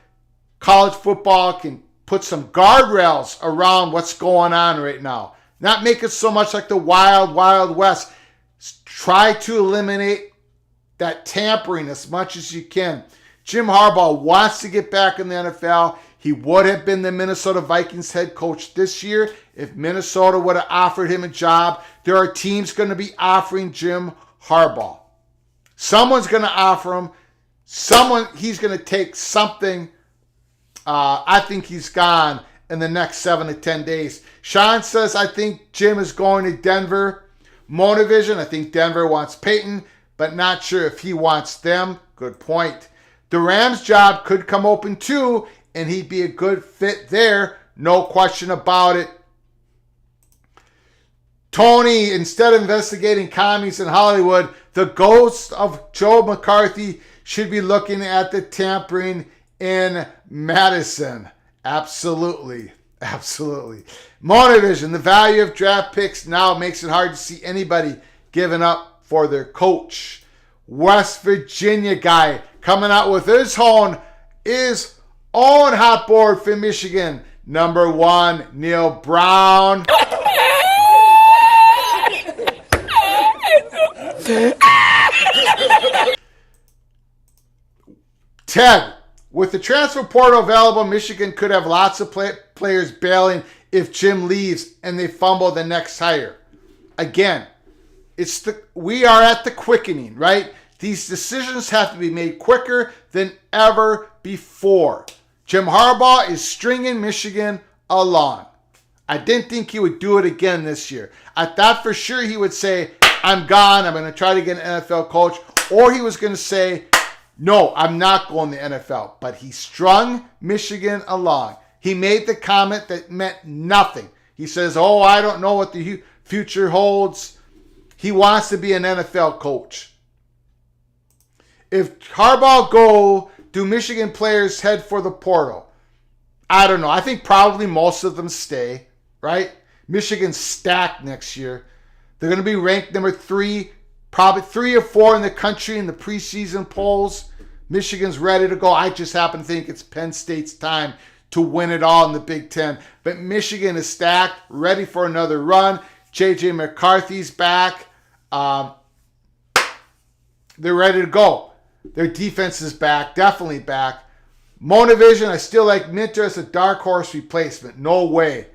A: college football can put some guardrails around what's going on right now. Not make it so much like the wild, wild west. Try to eliminate that tampering as much as you can. Jim Harbaugh wants to get back in the NFL. He would have been the Minnesota Vikings head coach this year if Minnesota would have offered him a job. There are teams going to be offering Jim Harbaugh. Someone's going to offer him. He's going to take something. I think he's gone in the next 7 to 10 days. Sean says, I think Jim is going to Denver. Monovision, I think Denver wants Peyton, but not sure if he wants them. Good point. The Rams job could come open too, and he'd be a good fit there. No question about it. Tony, instead of investigating commies in Hollywood, the ghost of Joe McCarthy should be looking at the tampering in Madison. Absolutely. Absolutely. Monovision, the value of draft picks now makes it hard to see anybody giving up for their coach. West Virginia guy, coming out with his own hot board for Michigan. Number 1, Neil Brown. Ted, with the transfer portal available, Michigan could have lots of players bailing if Jim leaves and they fumble the next hire. Again, we are at the quickening, right? These decisions have to be made quicker than ever before. Jim Harbaugh is stringing Michigan along. I didn't think he would do it again this year. I thought for sure he would say, I'm gone, I'm going to try to get an NFL coach. Or he was going to say, no, I'm not going to the NFL. But he strung Michigan along. He made the comment that meant nothing. He says, I don't know what the future holds. He wants to be an NFL coach. If Harbaugh go, do Michigan players head for the portal? I don't know. I think probably most of them stay, right? Michigan's stacked next year. They're going to be ranked number 3, probably 3 or 4 in the country in the preseason polls. Michigan's ready to go. I just happen to think it's Penn State's time to win it all in the Big Ten. But Michigan is stacked, ready for another run. J.J. McCarthy's back. They're ready to go. Their defense is back, definitely back. Monovision, I still like Minter as a dark horse replacement. No way.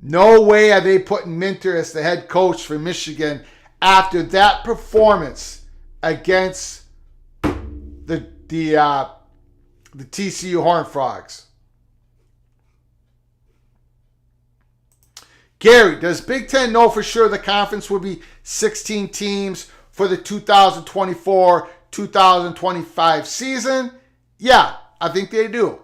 A: No way are they putting Minter as the head coach for Michigan after that performance against the TCU Horned Frogs. Gary, does Big Ten know for sure the conference will be 16 teams for the 2024-2025 season? Yeah, I think they do.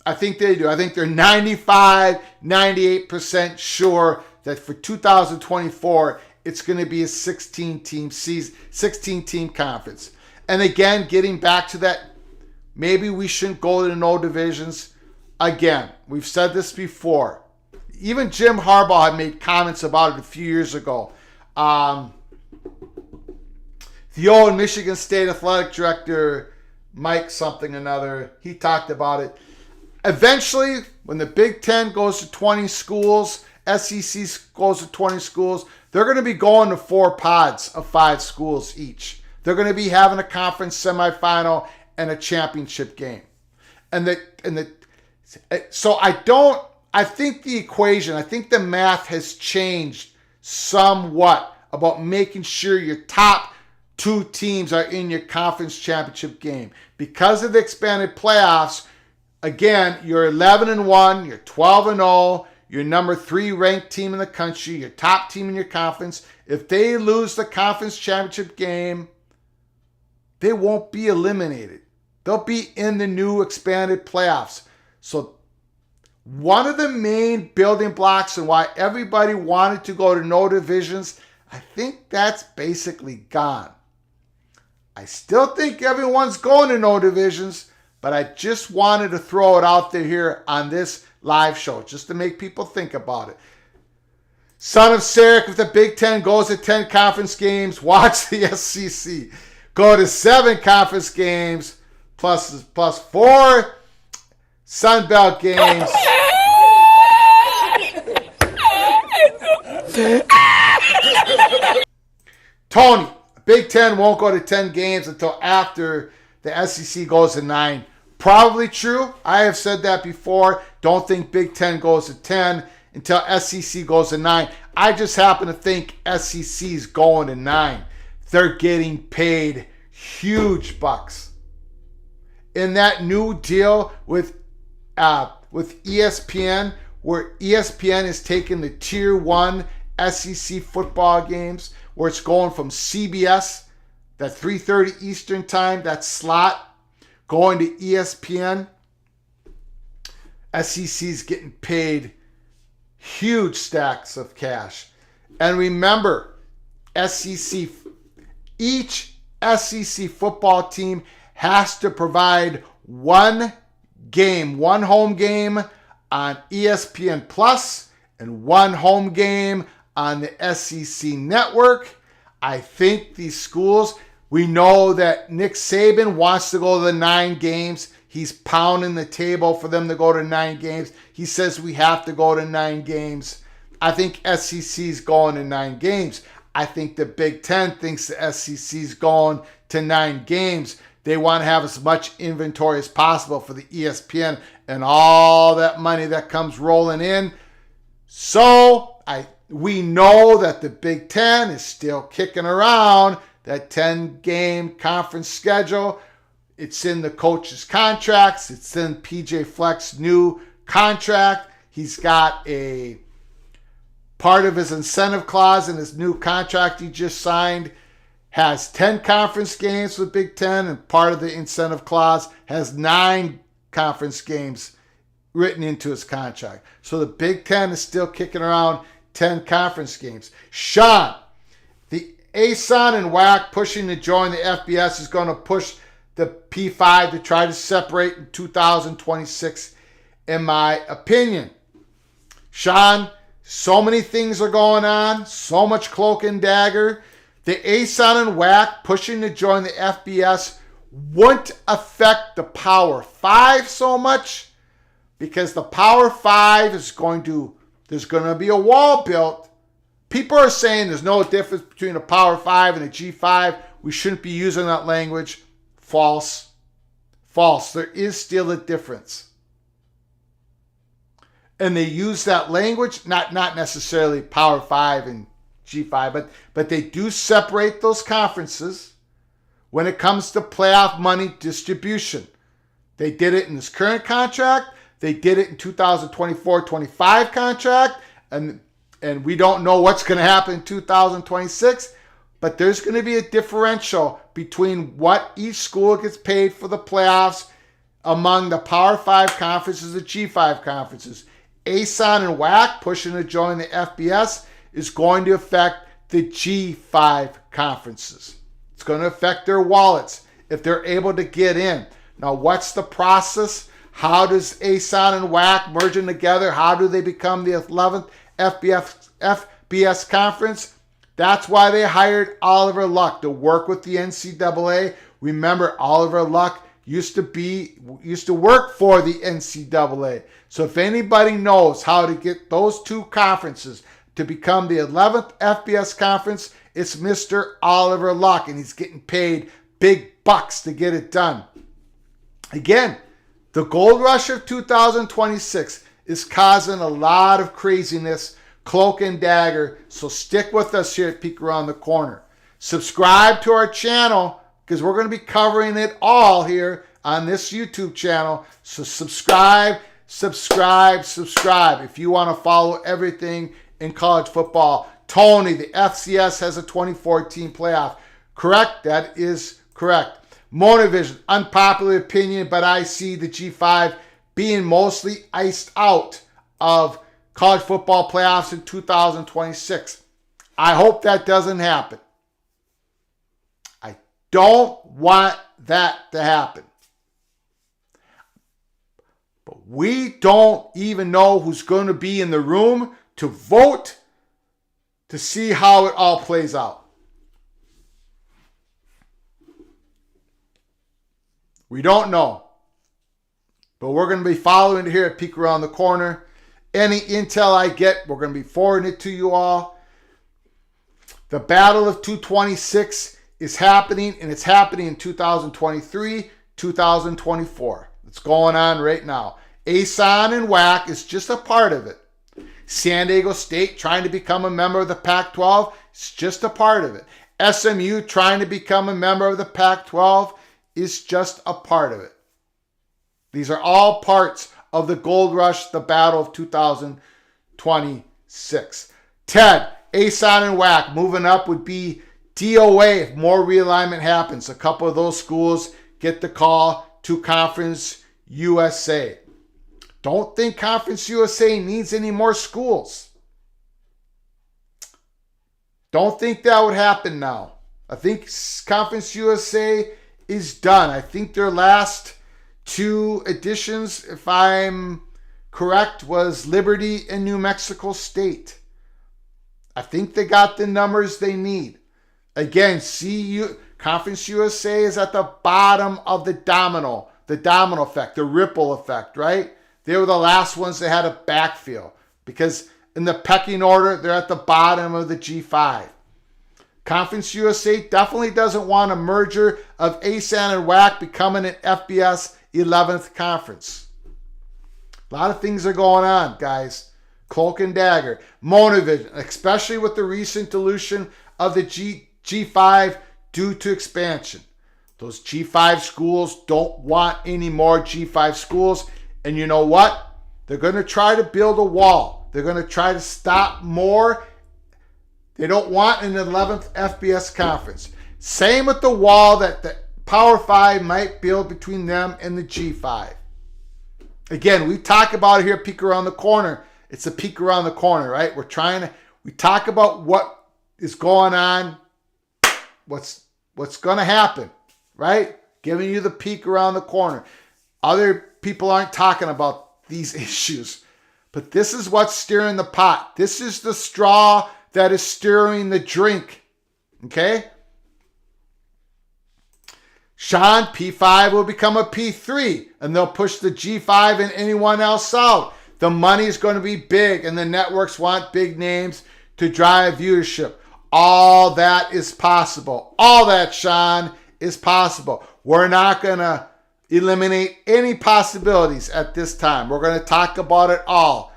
A: I think they're 95, 98% sure that for 2024, it's going to be a 16-team season, 16-team conference. And again, getting back to that, maybe we shouldn't go to the no divisions. Again, we've said this before. Even Jim Harbaugh had made comments about it a few years ago. The old Michigan State athletic director, Mike something another, he talked about it. Eventually, when the Big Ten goes to 20 schools, SEC goes to 20 schools, they're going to be going to 4 pods of 5 schools each. They're going to be having a conference semifinal and a championship game. So I think the equation, I think the math has changed somewhat about making sure your top 2 teams are in your conference championship game. Because of the expanded playoffs, again, you're 11-1, you're 12-0, you're number 3 ranked team in the country, your top team in your conference. If they lose the conference championship game, they won't be eliminated. They'll be in the new expanded playoffs. So one of the main building blocks and why everybody wanted to go to no divisions, I think that's basically gone. I still think everyone's going to no divisions, but I just wanted to throw it out there here on this live show, just to make people think about it. Son of Sarek, if the Big Ten goes to 10 conference games, watch the SEC. Go to 7 conference games, plus 4 Sun Belt games. Tony, Big Ten won't go to 10 games until after the SEC goes to 9. Probably true. I have said that before. Don't think Big Ten goes to 10 until SEC goes to 9. I just happen to think SEC's going to 9. They're getting paid huge bucks. In that new deal with ESPN, where ESPN is taking the Tier 1 SEC football games, where it's going from CBS, that 3:30 Eastern time, that slot, going to ESPN. SEC's getting paid huge stacks of cash. And remember, each SEC football team has to provide one home game on ESPN Plus and one home game on the SEC network. I think these schools, we know that Nick Saban wants to go to the 9 games. He's pounding the table for them to go to 9 games. He says we have to go to 9 games. I think SEC's going to 9 games. I think the Big Ten thinks the SEC's going to 9 games. They want to have as much inventory as possible for the ESPN and all that money that comes rolling in. So we know that the Big Ten is still kicking around that 10-game conference schedule. It's in the coach's contracts. It's in PJ Fleck's new contract. He's got a part of his incentive clause in his new contract he just signed has 10 conference games with Big Ten, and part of the incentive clause has 9 conference games written into his contract. So the Big Ten is still kicking around 10 conference games. Sean, the ASUN and WAC pushing to join the FBS is going to push the P5 to try to separate in 2026, in my opinion. Sean, so many things are going on, so much cloak and dagger. The ASUN and WAC pushing to join the FBS wouldn't affect the Power 5 so much, because the Power 5 is there's going to be a wall built. People are saying there's no difference between a Power 5 and a G5. We shouldn't be using that language. False. False. There is still a difference. And they use that language, not necessarily Power 5 and G5, but they do separate those conferences when it comes to playoff money distribution. They did it in this current contract. They did it in 2024-25 contract, and we don't know what's going to happen in 2026, but there's going to be a differential between what each school gets paid for the playoffs among the Power 5 conferences and G5 conferences. ASUN and WAC pushing to join the FBS is going to affect the G5 conferences. It's going to affect their wallets if they're able to get in. Now, what's the process? How does ASUN and WAC merging together? How do they become the 11th FBS conference? That's why they hired Oliver Luck to work with the NCAA. Remember, Oliver Luck used to work for the NCAA. So if anybody knows how to get those two conferences to become the 11th FBS conference, it's Mr. Oliver Luck, and he's getting paid big bucks to get it done. Again, the gold rush of 2026 is causing a lot of craziness, cloak and dagger, so stick with us here at Peek Around the Corner. Subscribe to our channel, because we're going to be covering it all here on this YouTube channel. So subscribe. If you want to follow everything in college football. Tony, the FCS has a 2014 playoff. Correct? That is correct. Monovision, unpopular opinion, but I see the G5 being mostly iced out of college football playoffs in 2026. I hope that doesn't happen. I don't want that to happen. But we don't even know who's going to be in the room to vote to see how it all plays out. We don't know. But we're going to be following it here at Peek Around the Corner. Any intel I get, we're going to be forwarding it to you all. The Battle of 226 is happening, and it's happening in 2023, 2024. It's going on right now. ASUN and WAC is just a part of it. San Diego State trying to become a member of the Pac-12 is just a part of it. SMU trying to become a member of the Pac-12 is just a part of it. These are all parts of the gold rush, the battle of 2026. Ted, ASUN and WAC moving up would be DOA if more realignment happens. A couple of those schools get the call to Conference USA. Don't think Conference USA needs any more schools. Don't think that would happen now. I think Conference USA is done. I think their last 2 additions, if I'm correct, was Liberty and New Mexico State. I think they got the numbers they need. Again, Conference USA is at the bottom of the domino effect, the ripple effect, right? They were the last ones that had a backfill because in the pecking order, they're at the bottom of the G5. Conference USA definitely doesn't want a merger of ASAN and WAC becoming an FBS 11th conference. A lot of things are going on, guys. Cloak and dagger. Monovision, especially with the recent dilution of the G5 due to expansion. Those G5 schools don't want any more G5 schools. And you know what? They're going to try to build a wall. They're going to try to stop more. They don't want an 11th FBS conference. Same with the wall that the Power 5 might build between them and the G5. Again, we talk about it here, peek around the corner. It's a peek around the corner, right? We talk about what is going on, what's going to happen, right? Giving you the peek around the corner. Other people aren't talking about these issues, but this is what's stirring the pot. This is the straw that is stirring the drink, okay? Sean, P5 will become a P3, and they'll push the G5 and anyone else out. The money is going to be big, and the networks want big names to drive viewership. All that is possible. All that, Sean, is possible. We're not going to eliminate any possibilities at this time. We're going to talk about it all.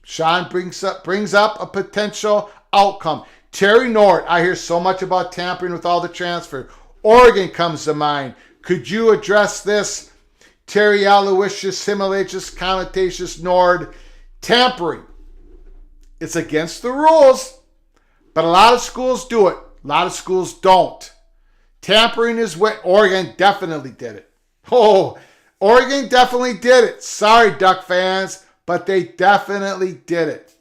A: Sean brings up a potential outcome. Terry Nord, I hear so much about tampering with all the transfer. Oregon comes to mind. Could you address this? Terry Aloysius, Himalacious, Connotacious, Nord. Tampering. It's against the rules, but a lot of schools do it. A lot of schools don't. Tampering is what Oregon definitely did it. Oh, Oregon definitely did it. Sorry, Duck fans, but they definitely did it.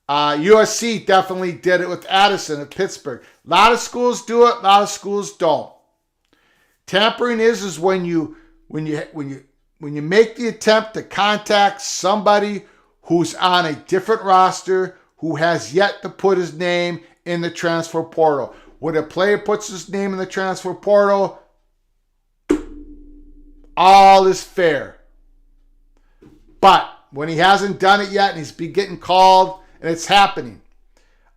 A: USC definitely did it with Addison at Pittsburgh. A lot of schools do it. A lot of schools don't. Tampering is when you make the attempt to contact somebody who's on a different roster who has yet to put his name in the transfer portal. When a player puts his name in the transfer portal, all is fair. But when he hasn't done it yet and he's been getting called and it's happening,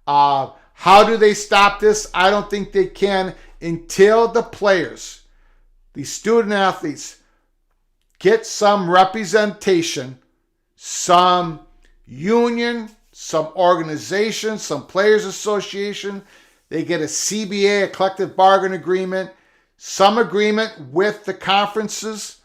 A: how do they stop this? I don't think they can until the players, the student athletes, get some representation, some union, some organization, some players association. They get a CBA, a collective bargain agreement, some agreement with the conferences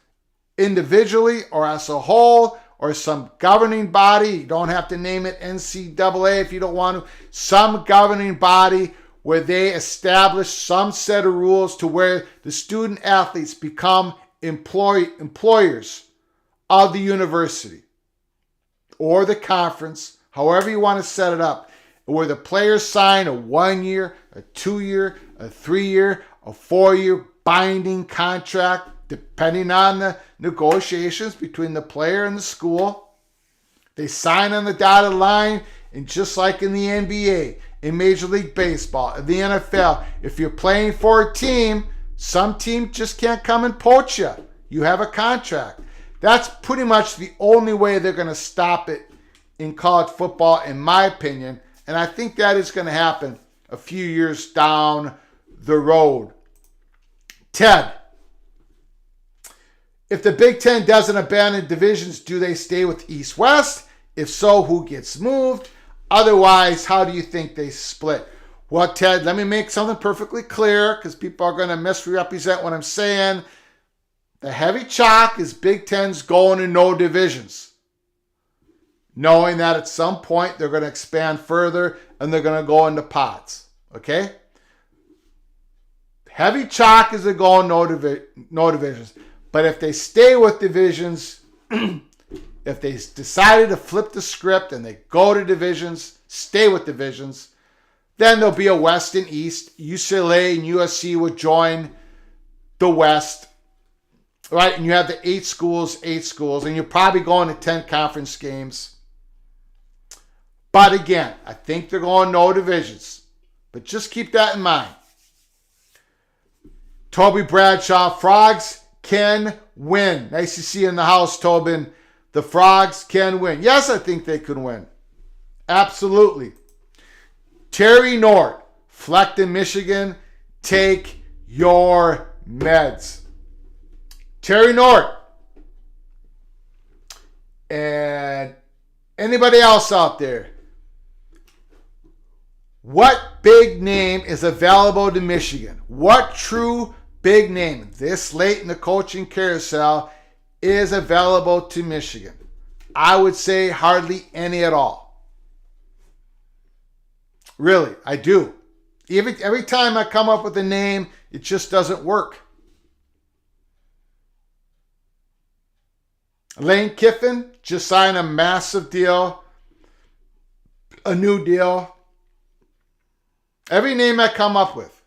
A: individually or as a whole, or some governing body. You don't have to name it NCAA if you don't want to. Some governing body where they establish some set of rules to where the student athletes become employers of the university or the conference, however you want to set it up, where the players sign a 1 year, a 2 year, a 3 year, a 4 year binding contract, depending on the negotiations between the player and the school. They sign on the dotted line, and just like in the NBA, in Major League Baseball, in the NFL, if you're playing for a team, some team just can't come and poach you. You have a contract. That's pretty much the only way they're going to stop it in college football, in my opinion. And I think that is going to happen a few years down the road. Ted, if the Big Ten doesn't abandon divisions, do they stay with East-West? If so, who gets moved? Otherwise, how do you think they split? Well, Ted, let me make something perfectly clear because people are going to misrepresent what I'm saying. The heavy chalk is Big Ten's going to no divisions, knowing that at some point they're going to expand further and they're going to go into pods. Okay? Heavy chalk is they're going no divisions. But if they stay with divisions, if they decided to flip the script and they go to divisions, stay with divisions, then there'll be a West and East. UCLA and USC would join the West, right? And you have the 8 schools, and you're probably going to 10 conference games. But again, I think they're going no divisions. But just keep that in mind. Toby Bradshaw, Frogs can win. Nice to see you in the house, Tobin. The Frogs can win. Yes, I think they can win. Absolutely. Terry Nord, Fleckton, Michigan, take your meds. Terry Nord. And anybody else out there? What big name is available to Michigan? What true big name this late in the coaching carousel is available to Michigan? I would say hardly any at all. Really, I do. Every time I come up with a name, it just doesn't work. Lane Kiffin just signed a massive deal, a new deal. Every name I come up with.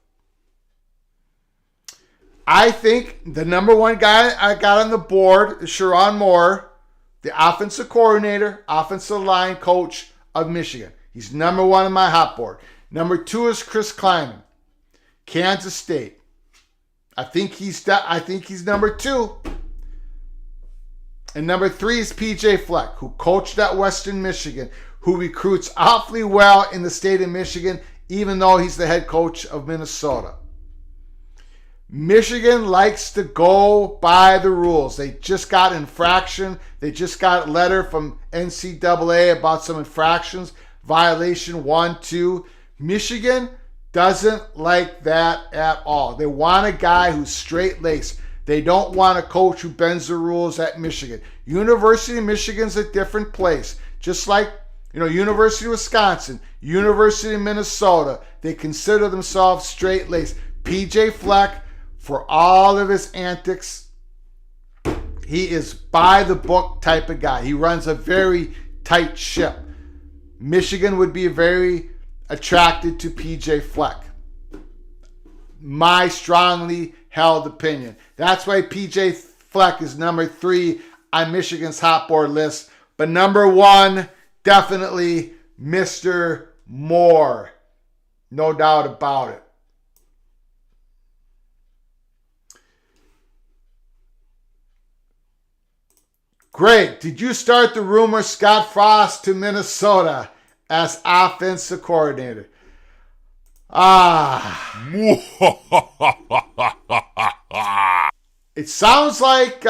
A: I think the number one guy I got on the board is Sharon Moore, the offensive coordinator, offensive line coach of Michigan. He's number one on my hot board. Number two is Chris Kleiman, Kansas State. I think he's number two. And number three is PJ Fleck, who coached at Western Michigan, who recruits awfully well in the state of Michigan, even though he's the head coach of Minnesota. Michigan likes to go by the rules. They just got infraction. They just got a letter from NCAA about some infractions. Violation 1, 2. Michigan doesn't like that at all. They want a guy who's straight-laced. They don't want a coach who bends the rules at Michigan. University of Michigan's a different place. Just like, University of Wisconsin, University of Minnesota, they consider themselves straight-laced. PJ Fleck, for all of his antics, he is by-the-book type of guy. He runs a very tight ship. Michigan would be very attracted to PJ Fleck. My strongly held opinion. That's why PJ Fleck is number 3 on Michigan's hot board list. But number 1, definitely Mr. Moore. No doubt about it. Greg, did you start the rumor Scott Frost to Minnesota as offensive coordinator? It sounds like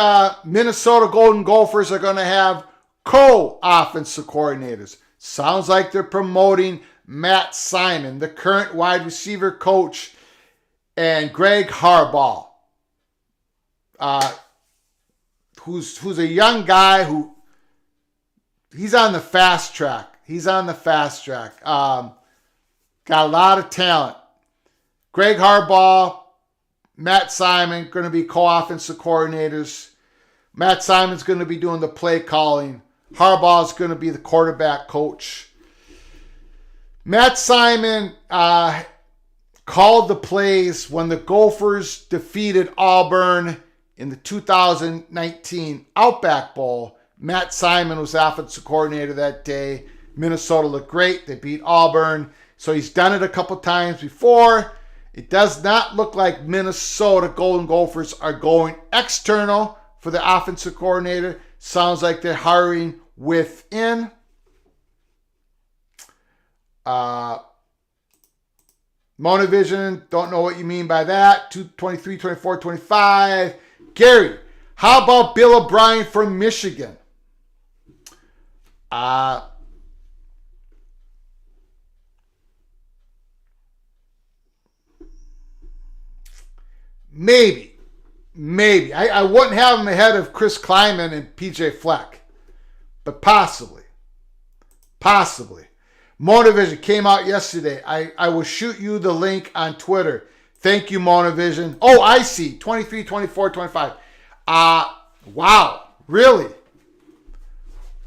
A: Minnesota Golden Gophers are going to have co-offensive coordinators. Sounds like they're promoting Matt Simon, the current wide receiver coach, and Greg Harbaugh, who's a young guy who he's on the fast track. Got a lot of talent. Greg Harbaugh, Matt Simon, going to be co-offensive coordinators. Matt Simon's going to be doing the play calling. Harbaugh's going to be the quarterback coach. Matt Simon called the plays when the Gophers defeated Auburn in the 2019 Outback Bowl. Matt Simon was offensive coordinator that day. Minnesota looked great. They beat Auburn. So he's done it a couple times before. It does not look like Minnesota Golden Gophers are going external for the offensive coordinator. Sounds like they're hiring within. Monovision, don't know what you mean by that. 23, 24, 25. Gary, how about Bill O'Brien from Michigan? Maybe. I wouldn't have him ahead of Chris Kleiman and PJ Fleck. But possibly. Monovision came out yesterday. I will shoot you the link on Twitter. Thank you, Monovision. Oh, I see. 23, 24, 25. Wow. Really?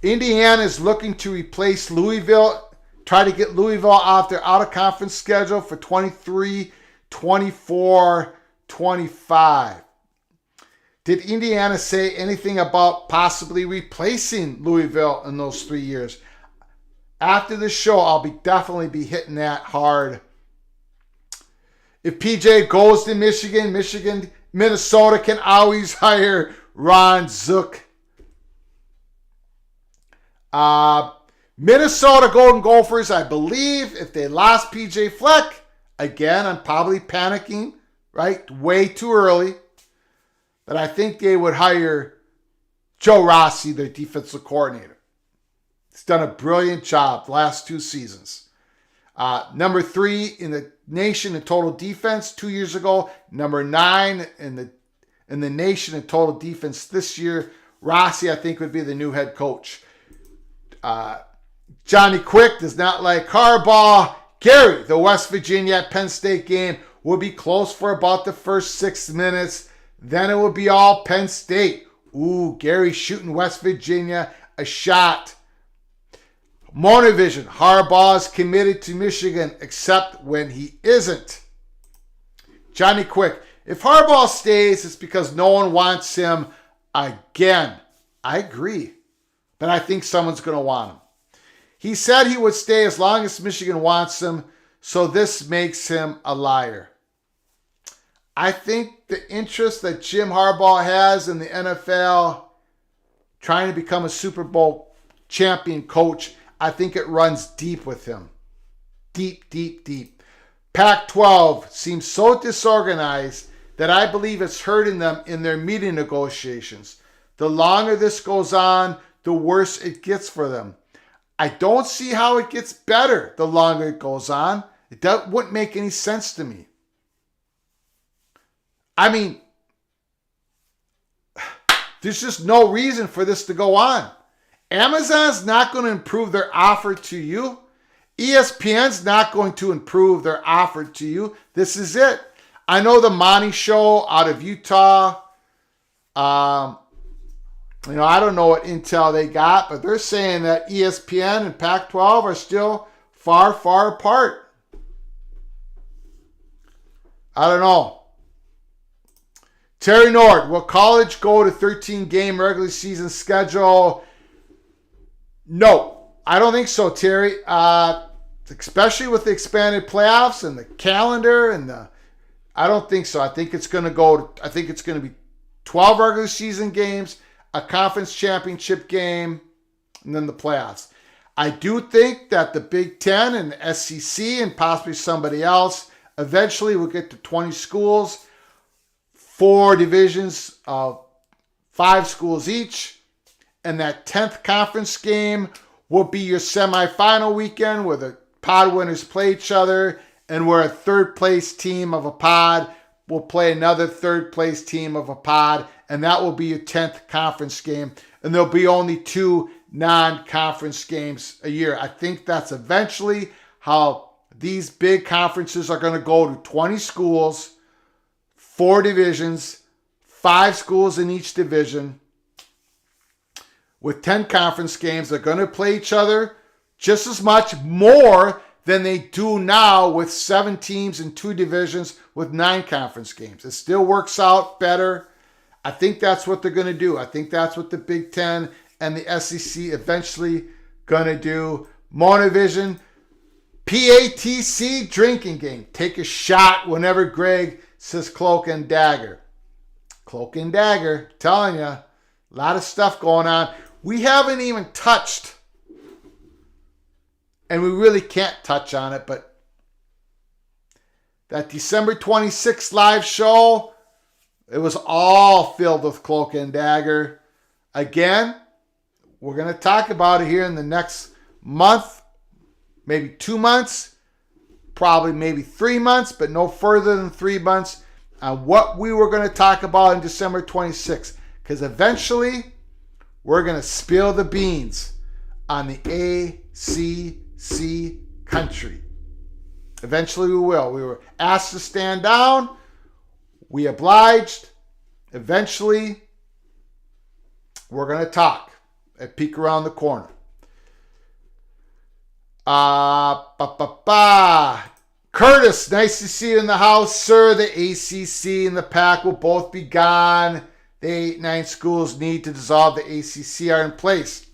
A: Indiana is looking to replace Louisville. Try to get Louisville off their out-of-conference schedule for 23, 24, 25. Did Indiana say anything about possibly replacing Louisville in those 3 years? After the show, I'll definitely be hitting that hard If PJ goes to Minnesota can always hire Ron Zook. Minnesota Golden Gophers, I believe if they lost PJ Fleck, again, I'm probably panicking, right? Way too early. But I think they would hire Joe Rossi, their defensive coordinator. He's done a brilliant job the last 2 seasons. Number 3 in the nation in total defense 2 years ago. Number 9 in the nation in total defense this year. Rossi, I think, would be the new head coach. Johnny Quick does not like Harbaugh. Gary, the West Virginia Penn State game will be close for about the first 6 minutes. Then it will be all Penn State. Ooh, Gary shooting West Virginia a shot. Monovision, Harbaugh's committed to Michigan except when he isn't. Johnny Quick, if Harbaugh stays, it's because no one wants him again. I agree, but I think someone's going to want him. He said he would stay as long as Michigan wants him, so this makes him a liar. I think the interest that Jim Harbaugh has in the NFL, trying to become a Super Bowl champion coach, I think it runs deep with him. Deep, deep, deep. Pac-12 seems so disorganized that I believe it's hurting them in their meeting negotiations. The longer this goes on, the worse it gets for them. I don't see how it gets better the longer it goes on. It wouldn't make any sense to me. I mean, there's just no reason for this to go on. Amazon's not going to improve their offer to you. ESPN's not going to improve their offer to you. This is it. I know the Monty Show out of Utah. I don't know what intel they got, but they're saying that ESPN and Pac-12 are still far, far apart. I don't know. Terry Nord, will college go to 13-game regular season schedule? No, I don't think so, Terry. Especially with the expanded playoffs and the calendar I don't think so. I think it's going to be 12 regular season games, a conference championship game, and then the playoffs. I do think that the Big Ten and the SEC and possibly somebody else eventually will get to 20 schools, 4 divisions of 5 schools each. And that 10th conference game will be your semifinal weekend where the pod winners play each other and where a third place team of a pod will play another third place team of a pod. And that will be your 10th conference game. And there'll be only 2 non-conference games a year. I think that's eventually how these big conferences are going to go to 20 schools, 4 divisions, 5 schools in each division. With 10 conference games, they're going to play each other just as much more than they do now with 7 teams in 2 divisions with 9 conference games. It still works out better. I think that's what they're going to do. I think that's what the Big Ten and the SEC eventually going to do. Monovision, PATC drinking game. Take a shot whenever Greg says cloak and dagger. Cloak and dagger, telling you, a lot of stuff going on. We haven't even touched, and we really can't touch on it, but that December 26th live show, it was all filled with cloak and dagger. Again, we're going to talk about it here in the next month, maybe 2 months, probably maybe 3 months, but no further than 3 months on what we were going to talk about on December 26th. Because eventually, we're going to spill the beans on the ACC country. Eventually we will. We were asked to stand down. We obliged. Eventually, we're going to talk at Peek Around the Corner. Curtis, nice to see you in the house, sir. The ACC and the Pac will both be gone. The 8-9 schools need to dissolve the ACC are in place.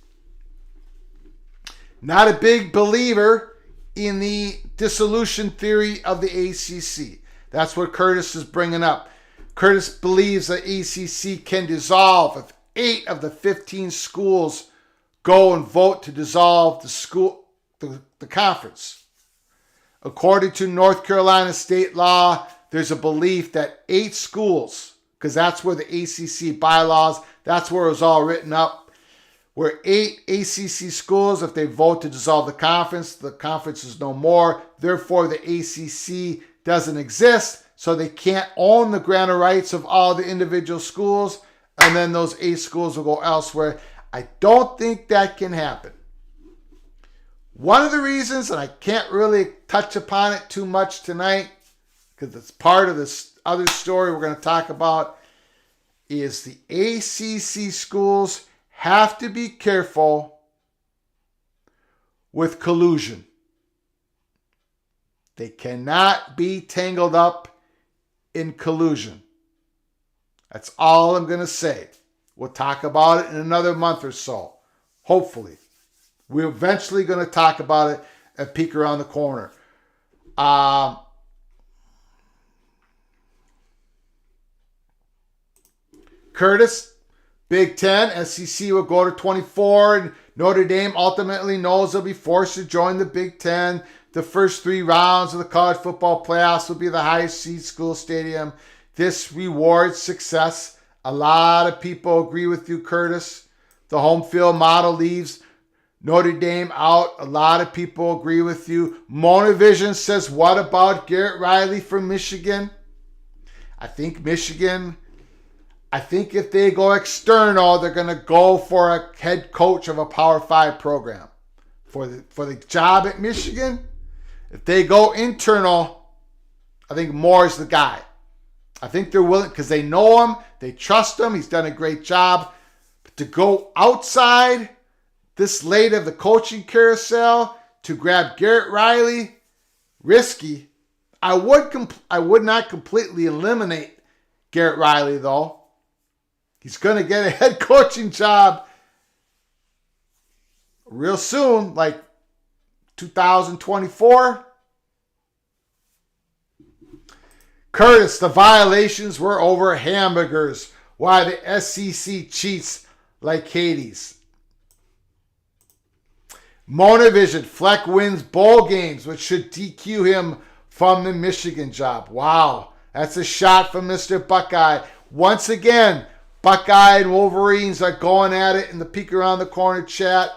A: Not a big believer in the dissolution theory of the ACC. That's what Curtis is bringing up. Curtis believes the ACC can dissolve if 8 of the 15 schools go and vote to dissolve the conference. According to North Carolina state law, there's a belief that 8 schools, because that's where the ACC bylaws, that's where it was all written up, where 8 ACC schools, if they vote to dissolve the conference is no more. Therefore, the ACC doesn't exist, so they can't own the grant of rights of all the individual schools, and then those 8 schools will go elsewhere. I don't think that can happen. One of the reasons, and I can't really touch upon it too much tonight, because it's part of this other story we're going to talk about, is the ACC schools have to be careful with collusion. They cannot be tangled up in collusion. That's all I'm going to say. We'll talk about it in another month or so. Hopefully. We're eventually going to talk about it at Peek Around the Corner. Curtis, Big Ten, SEC will go to 24, and Notre Dame ultimately knows they'll be forced to join the Big Ten. The first 3 rounds of the college football playoffs will be the highest seed school stadium. This rewards success. A lot of people agree with you, Curtis. The home field model leaves Notre Dame out. A lot of people agree with you. Monovision says, what about Garrett Riley from Michigan? I think if they go external, they're going to go for a head coach of a Power 5 program. For the job at Michigan, if they go internal, I think Moore's the guy. I think they're willing, because they know him, they trust him, he's done a great job. But to go outside this late of the coaching carousel to grab Garrett Riley, risky. I would not completely eliminate Garrett Riley, though. He's going to get a head coaching job real soon, like 2024. Curtis, the violations were over hamburgers. Why the SEC cheats like Hades. Monovision, Fleck wins bowl games, which should DQ him from the Michigan job. Wow, that's a shot from Mr. Buckeye. Once again, Buckeye and Wolverines are going at it in the Peek Around the Corner chat.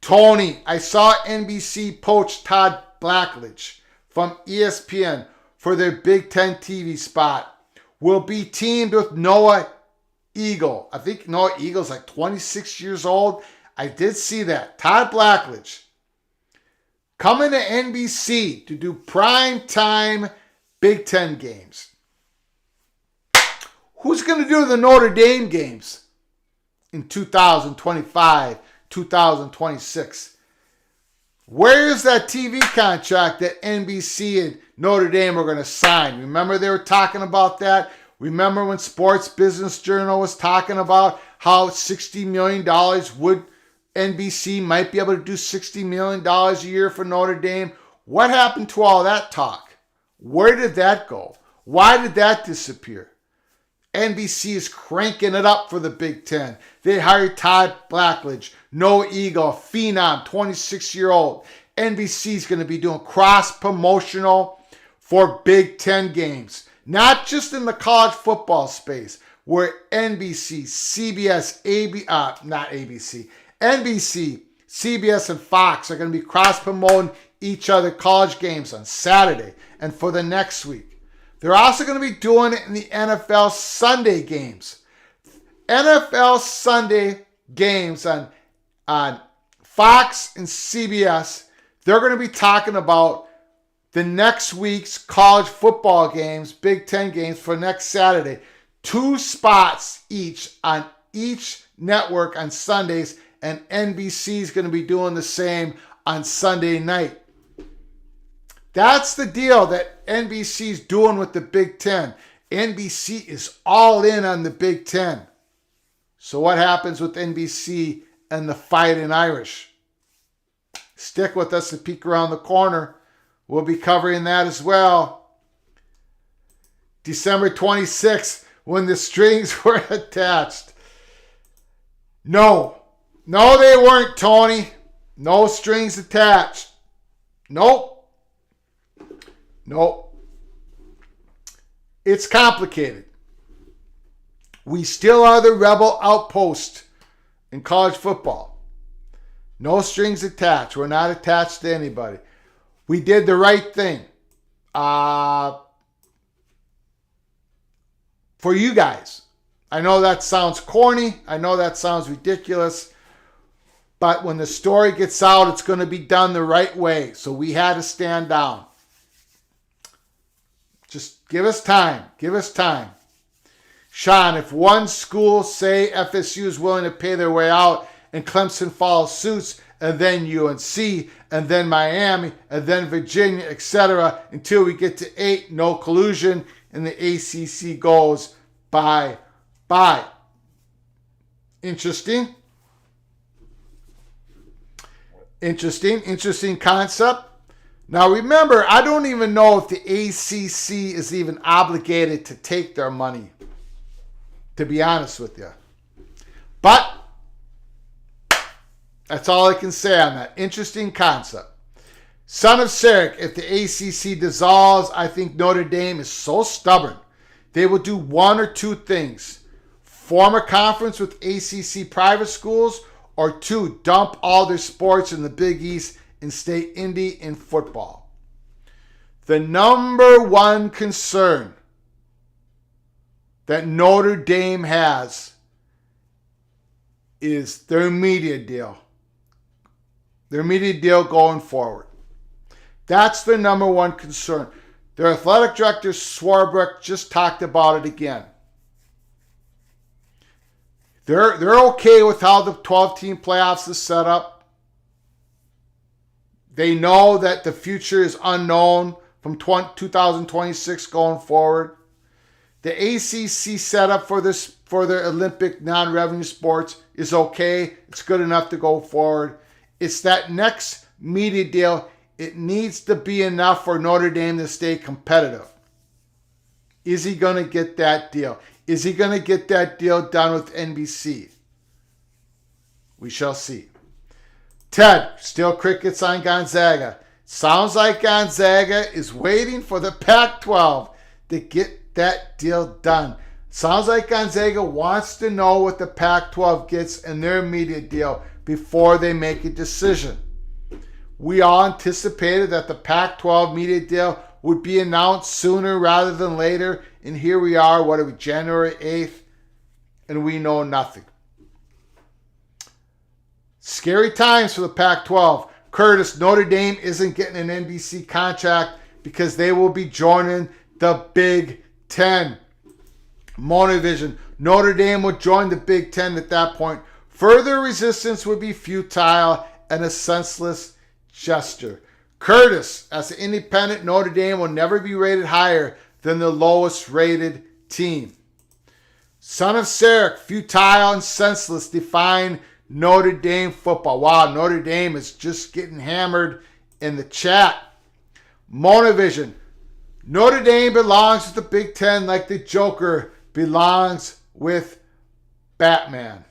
A: Tony, I saw NBC poach Todd Blackledge from ESPN for their Big Ten TV spot. Will be teamed with Noah Eagle. I think Noah Eagle's like 26 years old. I did see that. Todd Blackledge coming to NBC to do prime time Big Ten games. Who's going to do the Notre Dame games in 2025, 2026? Where is that TV contract that NBC and Notre Dame are going to sign? Remember they were talking about that? Remember when Sports Business Journal was talking about how $60 million would NBC might be able to do $60 million a year for Notre Dame? What happened to all that talk? Where did that go? Why did that disappear? NBC is cranking it up for the Big Ten. They hired Todd Blackledge, Noah Eagle, phenom, 26-year-old. NBC is going to be doing cross-promotional for Big Ten games. Not just in the college football space, where NBC, CBS, NBC, CBS, and Fox are going to be cross-promoting each other college games on Saturday and for the next week. They're also going to be doing it in the NFL Sunday games. NFL Sunday games on Fox and CBS. They're going to be talking about the next week's college football games, Big Ten games for next Saturday. 2 spots each on each network on Sundays, and NBC is going to be doing the same on Sunday night. That's the deal that NBC is doing with the Big Ten. NBC is all in on the Big Ten. So what happens with NBC and the Fighting Irish? Stick with us to Peek Around the Corner. We'll be covering that as well. December 26th when the strings were attached. No, they weren't, Tony. No strings attached. Nope. It's complicated. We still are the rebel outpost in college football. No strings attached. We're not attached to anybody. We did the right thing. For you guys. I know that sounds corny. I know that sounds ridiculous. But when the story gets out, it's going to be done the right way. So we had to stand down. Just give us time. Sean, if one school, say FSU, is willing to pay their way out and Clemson follows suit, and then UNC, and then Miami, and then Virginia, etc., until we get to 8, no collusion, and the ACC goes bye. Interesting concept. Now remember, I don't even know if the ACC is even obligated to take their money, to be honest with you. But that's all I can say on that. Interesting concept. Son of Sarek, if the ACC dissolves, I think Notre Dame is so stubborn. They will do one or two things. Form a conference with ACC private schools, or 2, dump all their sports in the Big East and stay indie in football. The number one concern that Notre Dame has is their media deal. Their media deal going forward. That's their number one concern. Their athletic director, Swarbrick, just talked about it again. They're okay with how the 12-team playoffs is set up. They know that the future is unknown from 2026 going forward. The ACC setup for their Olympic non-revenue sports is okay. It's good enough to go forward. It's that next media deal. It needs to be enough for Notre Dame to stay competitive. Is he going to get that deal? Is he going to get that deal done with NBC? We shall see. Ted, still crickets on Gonzaga. Sounds like Gonzaga is waiting for the Pac-12 to get that deal done. Sounds like Gonzaga wants to know what the Pac-12 gets in their media deal before they make a decision. We all anticipated that the Pac-12 media deal would be announced sooner rather than later, and here we are, January 8th, and we know nothing. Scary times for the Pac-12. Curtis, Notre Dame isn't getting an NBC contract because they will be joining the Big Ten. Monovision, Notre Dame would join the Big Ten at that point. Further resistance would be futile and a senseless gesture. Curtis, as an independent, Notre Dame will never be rated higher than the lowest rated team. Son of Sarek, futile and senseless, define Notre Dame football. Wow, Notre Dame is just getting hammered in the chat. Monovision, Notre Dame belongs with the Big Ten like the Joker belongs with Batman.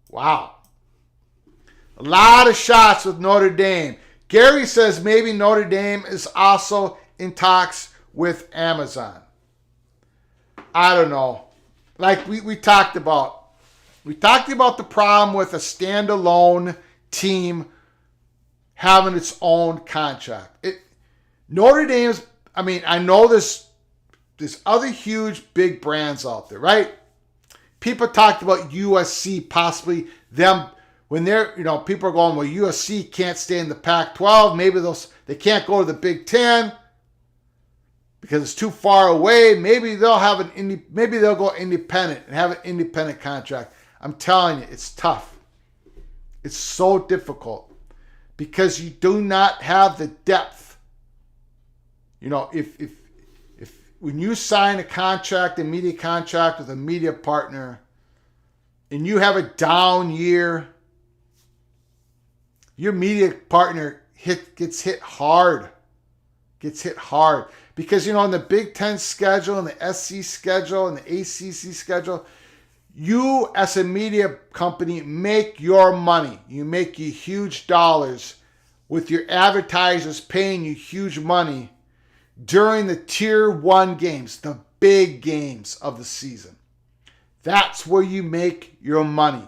A: Wow. A lot of shots with Notre Dame. Gary says maybe Notre Dame is also in talks with Amazon. I don't know. Like we talked about. We talked about the problem with a standalone team having its own contract. Notre Dame's, I know there's other huge big brands out there, right? People talked about USC possibly them when they're, people are going, well, USC can't stay in the Pac-12. Maybe they can't go to the Big Ten because it's too far away. Maybe they'll go independent and have an independent contract. I'm telling you, it's tough. It's so difficult because you do not have the depth. If when you sign a media contract with a media partner, and you have a down year, your media partner gets hit hard. Because, in the Big Ten schedule and the SC schedule and the ACC schedule, you as a media company make your money. You make you huge dollars with your advertisers paying you huge money during the Tier 1 games, the big games of the season. That's where you make your money.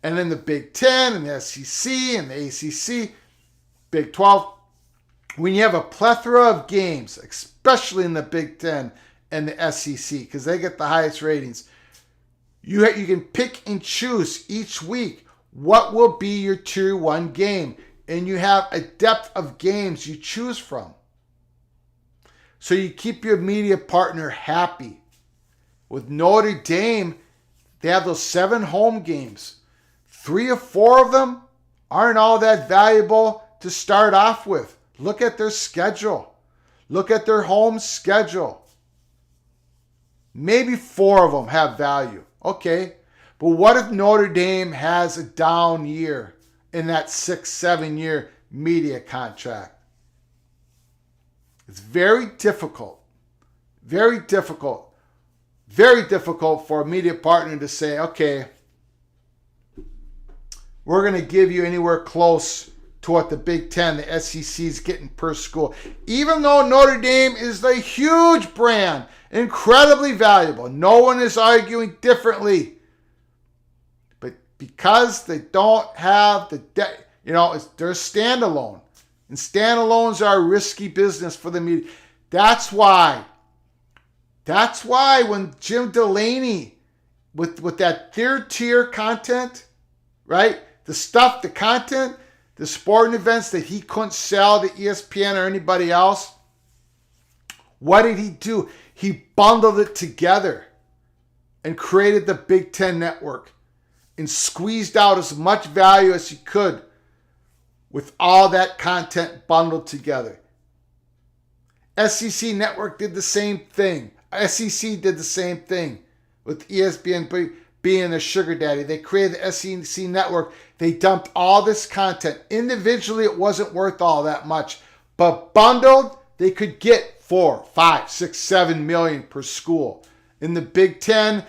A: And then the Big Ten and the SEC and the ACC, Big 12, when you have a plethora of games, especially in the Big Ten and the SEC, because they get the highest ratings, you can pick and choose each week what will be your Tier 1 game. And you have a depth of games you choose from. So you keep your media partner happy. With Notre Dame, they have those 7 home games. 3 or 4 of them aren't all that valuable to start off with. Look at their schedule. Look at their home schedule. Maybe 4 of them have value. Okay. But what if Notre Dame has a down year in that 6-7 year media contract? It's very difficult. Very difficult. Very difficult for a media partner to say, okay, we're going to give you anywhere close to what the Big Ten, the SEC is getting per school. Even though Notre Dame is a huge brand, incredibly valuable. No one is arguing differently. But because they don't have the debt, they're standalone. And standalones are a risky business for the media. That's why when Jim Delaney, with that third tier content, right? The content, the sporting events that he couldn't sell to ESPN or anybody else, what did he do? He bundled it together and created the Big Ten Network and squeezed out as much value as he could with all that content bundled together. SEC Network did the same thing. SEC did the same thing with ESPN being the sugar daddy. They created the SEC Network. They dumped all this content. Individually, it wasn't worth all that much. But bundled, they could get 4, 5, 6, 7 million per school. In the Big Ten,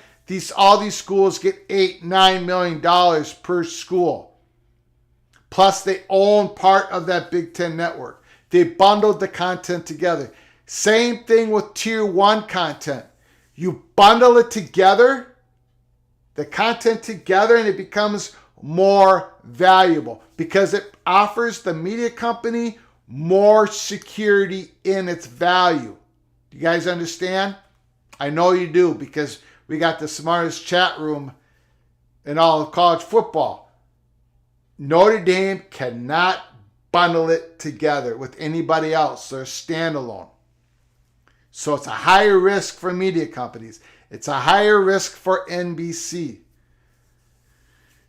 A: all these schools get $8, $9 million per school. Plus, they own part of that Big Ten network. They bundled the content together. Same thing with Tier 1 content. You bundle it together, the content together, and it becomes more valuable because it offers the media company more security in its value. Do you guys understand? I know you do because we got the smartest chat room in all of college football. Notre Dame cannot bundle it together with anybody else. They're standalone. So it's a higher risk for media companies. It's a higher risk for NBC.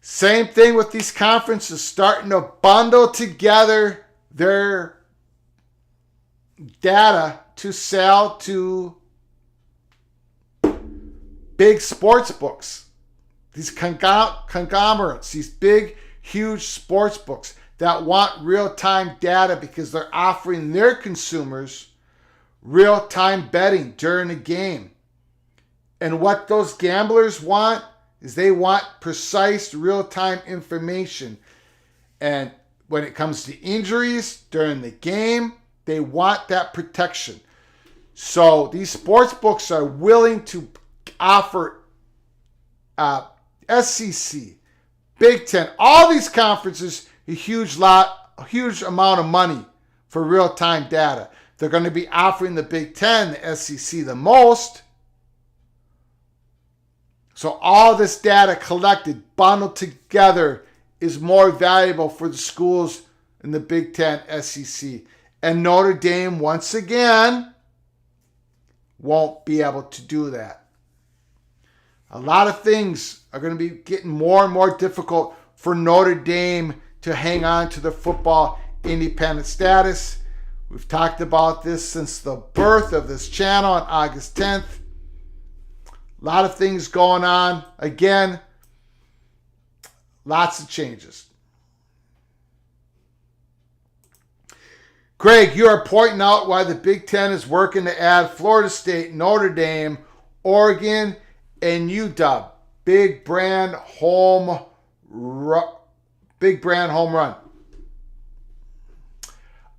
A: Same thing with these conferences starting to bundle together their data to sell to big sports books. These conglomerates, these big, huge sports books that want real-time data because they're offering their consumers real-time betting during a game. And what those gamblers want is they want precise real-time information. And when it comes to injuries during the game, they want that protection. So these sports books are willing to offer SEC, Big Ten, all these conferences a huge amount of money for real-time data. They're going to be offering the Big Ten, the SEC the most. So all this data collected, bundled together, is more valuable for the schools in the Big Ten, SEC. And Notre Dame, once again, won't be able to do that. A lot of things are going to be getting more and more difficult for Notre Dame to hang on to their football independent status. We've talked about this since the birth of this channel on August 10th. A lot of things going on. Again, lots of changes. Greg, you are pointing out why the Big Ten is working to add Florida State, Notre Dame, Oregon, and UW. Big brand home run.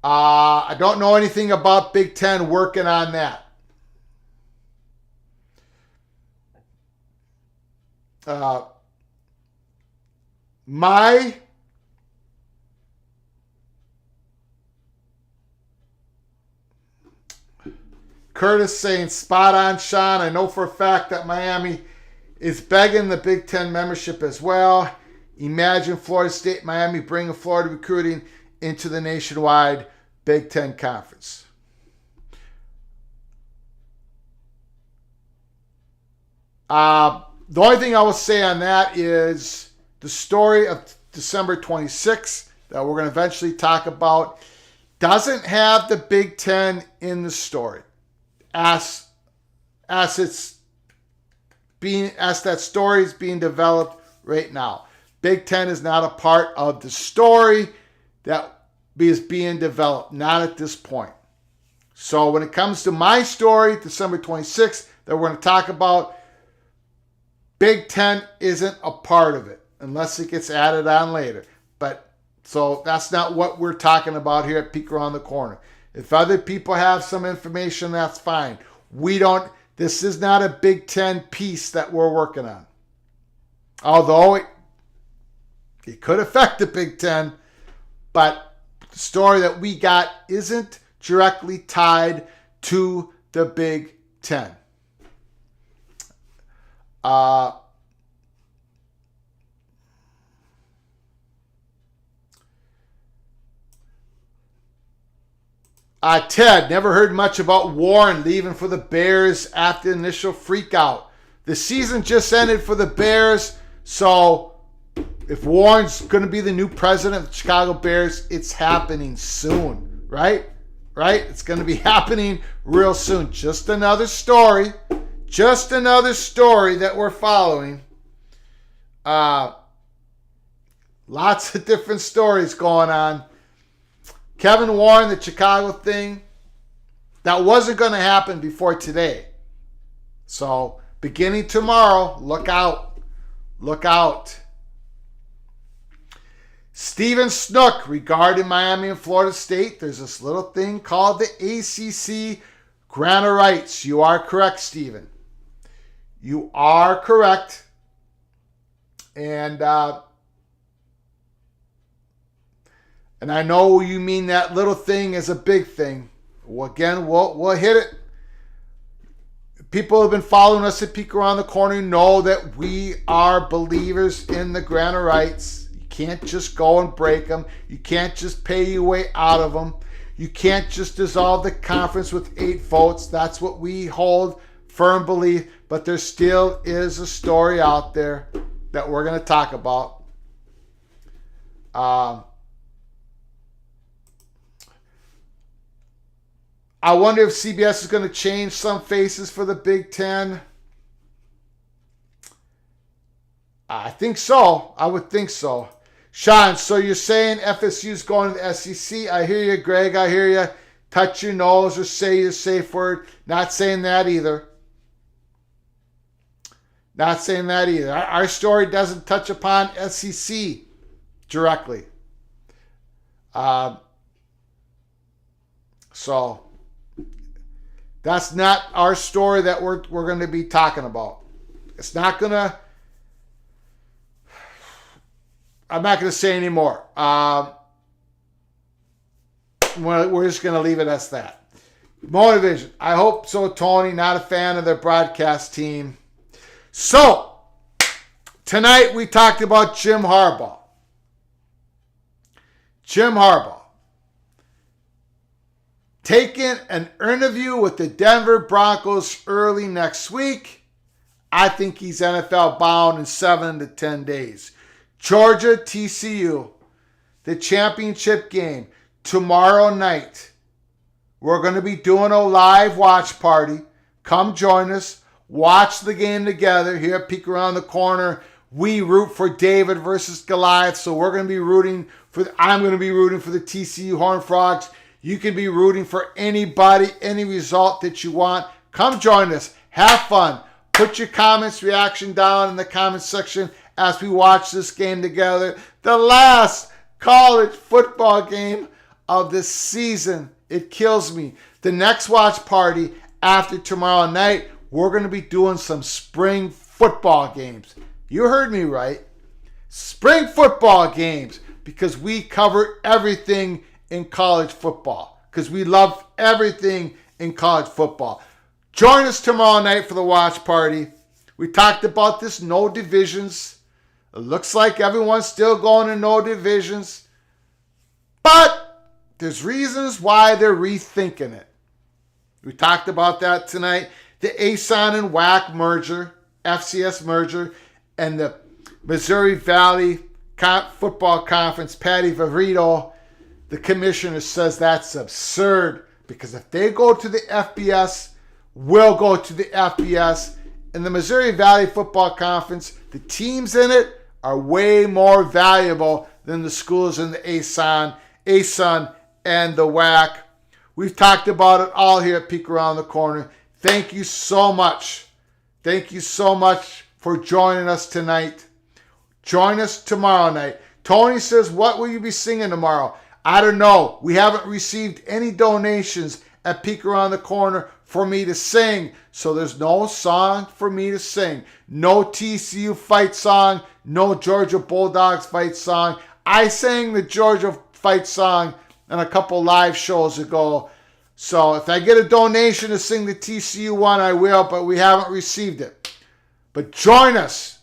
A: I don't know anything about Big Ten working on that. Curtis saying, spot on, Sean. I know for a fact that Miami is begging the Big Ten membership as well. Imagine Florida State, Miami bringing Florida recruiting into the nationwide Big Ten Conference. The only thing I will say on that is the story of December 26th that we're going to eventually talk about doesn't have the Big Ten in the story. As that story is being developed right now. Big Ten is not a part of the story that is being developed, not at this point. So when it comes to my story, December 26th, that we're going to talk about, Big Ten isn't a part of it unless it gets added on later. But so that's not what we're talking about here at Peek Around the Corner. If other people have some information, that's fine. This is not a Big Ten piece that we're working on. Although it could affect the Big Ten, but the story that we got isn't directly tied to the Big Ten. Ted, never heard much about Warren leaving for the Bears after the initial freakout. The season just ended for the Bears, so if Warren's going to be the new president of the Chicago Bears, it's happening soon, right? Right? It's going to be happening real soon. Just another story that we're following. Lots of different stories going on. Kevin Warren, the Chicago thing, that wasn't going to happen before today. So, beginning tomorrow, look out. Look out. Stephen Snook, regarding Miami and Florida State, there's this little thing called the ACC grant of rights. You are correct, Stephen. You are correct. And I know you mean that little thing is a big thing. Well, again, we'll hit it. People who have been following us at Peek Around the Corner know that we are believers in the grant of rights. You can't just go and break them. You can't just pay your way out of them. You can't just dissolve the conference with 8 votes. That's what we hold firm belief. But there still is a story out there that we're going to talk about. I wonder if CBS is going to change some faces for the Big Ten. I think so. I would think so. Sean, so you're saying FSU's going to the SEC? I hear you, Greg. I hear you. Touch your nose or say your safe word. Not saying that either. Not saying that either. Our story doesn't touch upon SEC directly. So that's not our story that we're going to be talking about. It's not going to... I'm not going to say any more. We're just going to leave it as that. No-Division. I hope so, Tony. Not a fan of their broadcast team. So, tonight we talked about Jim Harbaugh. Jim Harbaugh. Taking an interview with the Denver Broncos early next week. I think he's NFL bound in 7 to 10 days. Georgia, TCU, the championship game, tomorrow night. We're going to be doing a live watch party. Come join us. Watch the game together here at Peek Around the Corner. We root for David versus Goliath, so I'm going to be rooting for the TCU Horned Frogs. You can be rooting for anybody, any result that you want. Come join us. Have fun. Put your comments, reaction down in the comments section as we watch this game together. The last college football game of the season. It kills me. The next watch party after tomorrow night, we're going to be doing some spring football games. You heard me right. Spring football games, because we cover everything in college football, because we love everything in college football. Join us tomorrow night for the watch party. We talked about this no divisions. It looks like everyone's still going to no divisions, but there's reasons why they're rethinking it. We talked about that tonight. The ASUN and WAC merger, FCS merger, and the Missouri Valley Football Conference, Patty Verito, the commissioner, says that's absurd, because if they go to the FBS, we'll go to the FBS. In the Missouri Valley Football Conference, the teams in it are way more valuable than the schools in the ASUN and the WAC. We've talked about it all here at Peek Around the Corner. Thank you so much. Thank you so much for joining us tonight. Join us tomorrow night. Tony says, what will you be singing tomorrow? I don't know. We haven't received any donations at Peek Around the Corner for me to sing, so there's no song for me to sing. No TCU fight song, no Georgia Bulldogs fight song. I sang the Georgia fight song in a couple live shows ago, so if I get a donation to sing the TCU one, I will, but we haven't received it. But join us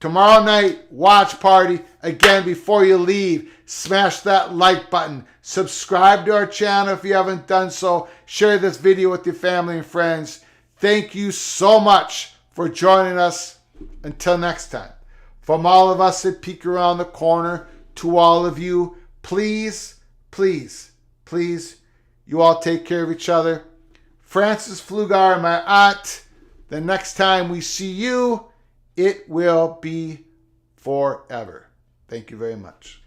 A: tomorrow night, watch party. Again, before you leave, smash that like button. Subscribe to our channel if you haven't done so. Share this video with your family and friends. Thank you so much for joining us. Until next time. From all of us at Peek Around the Corner, to all of you, please, please, please, you all take care of each other. Francis Flugar, my aunt, the next time we see you, it will be forever. Thank you very much.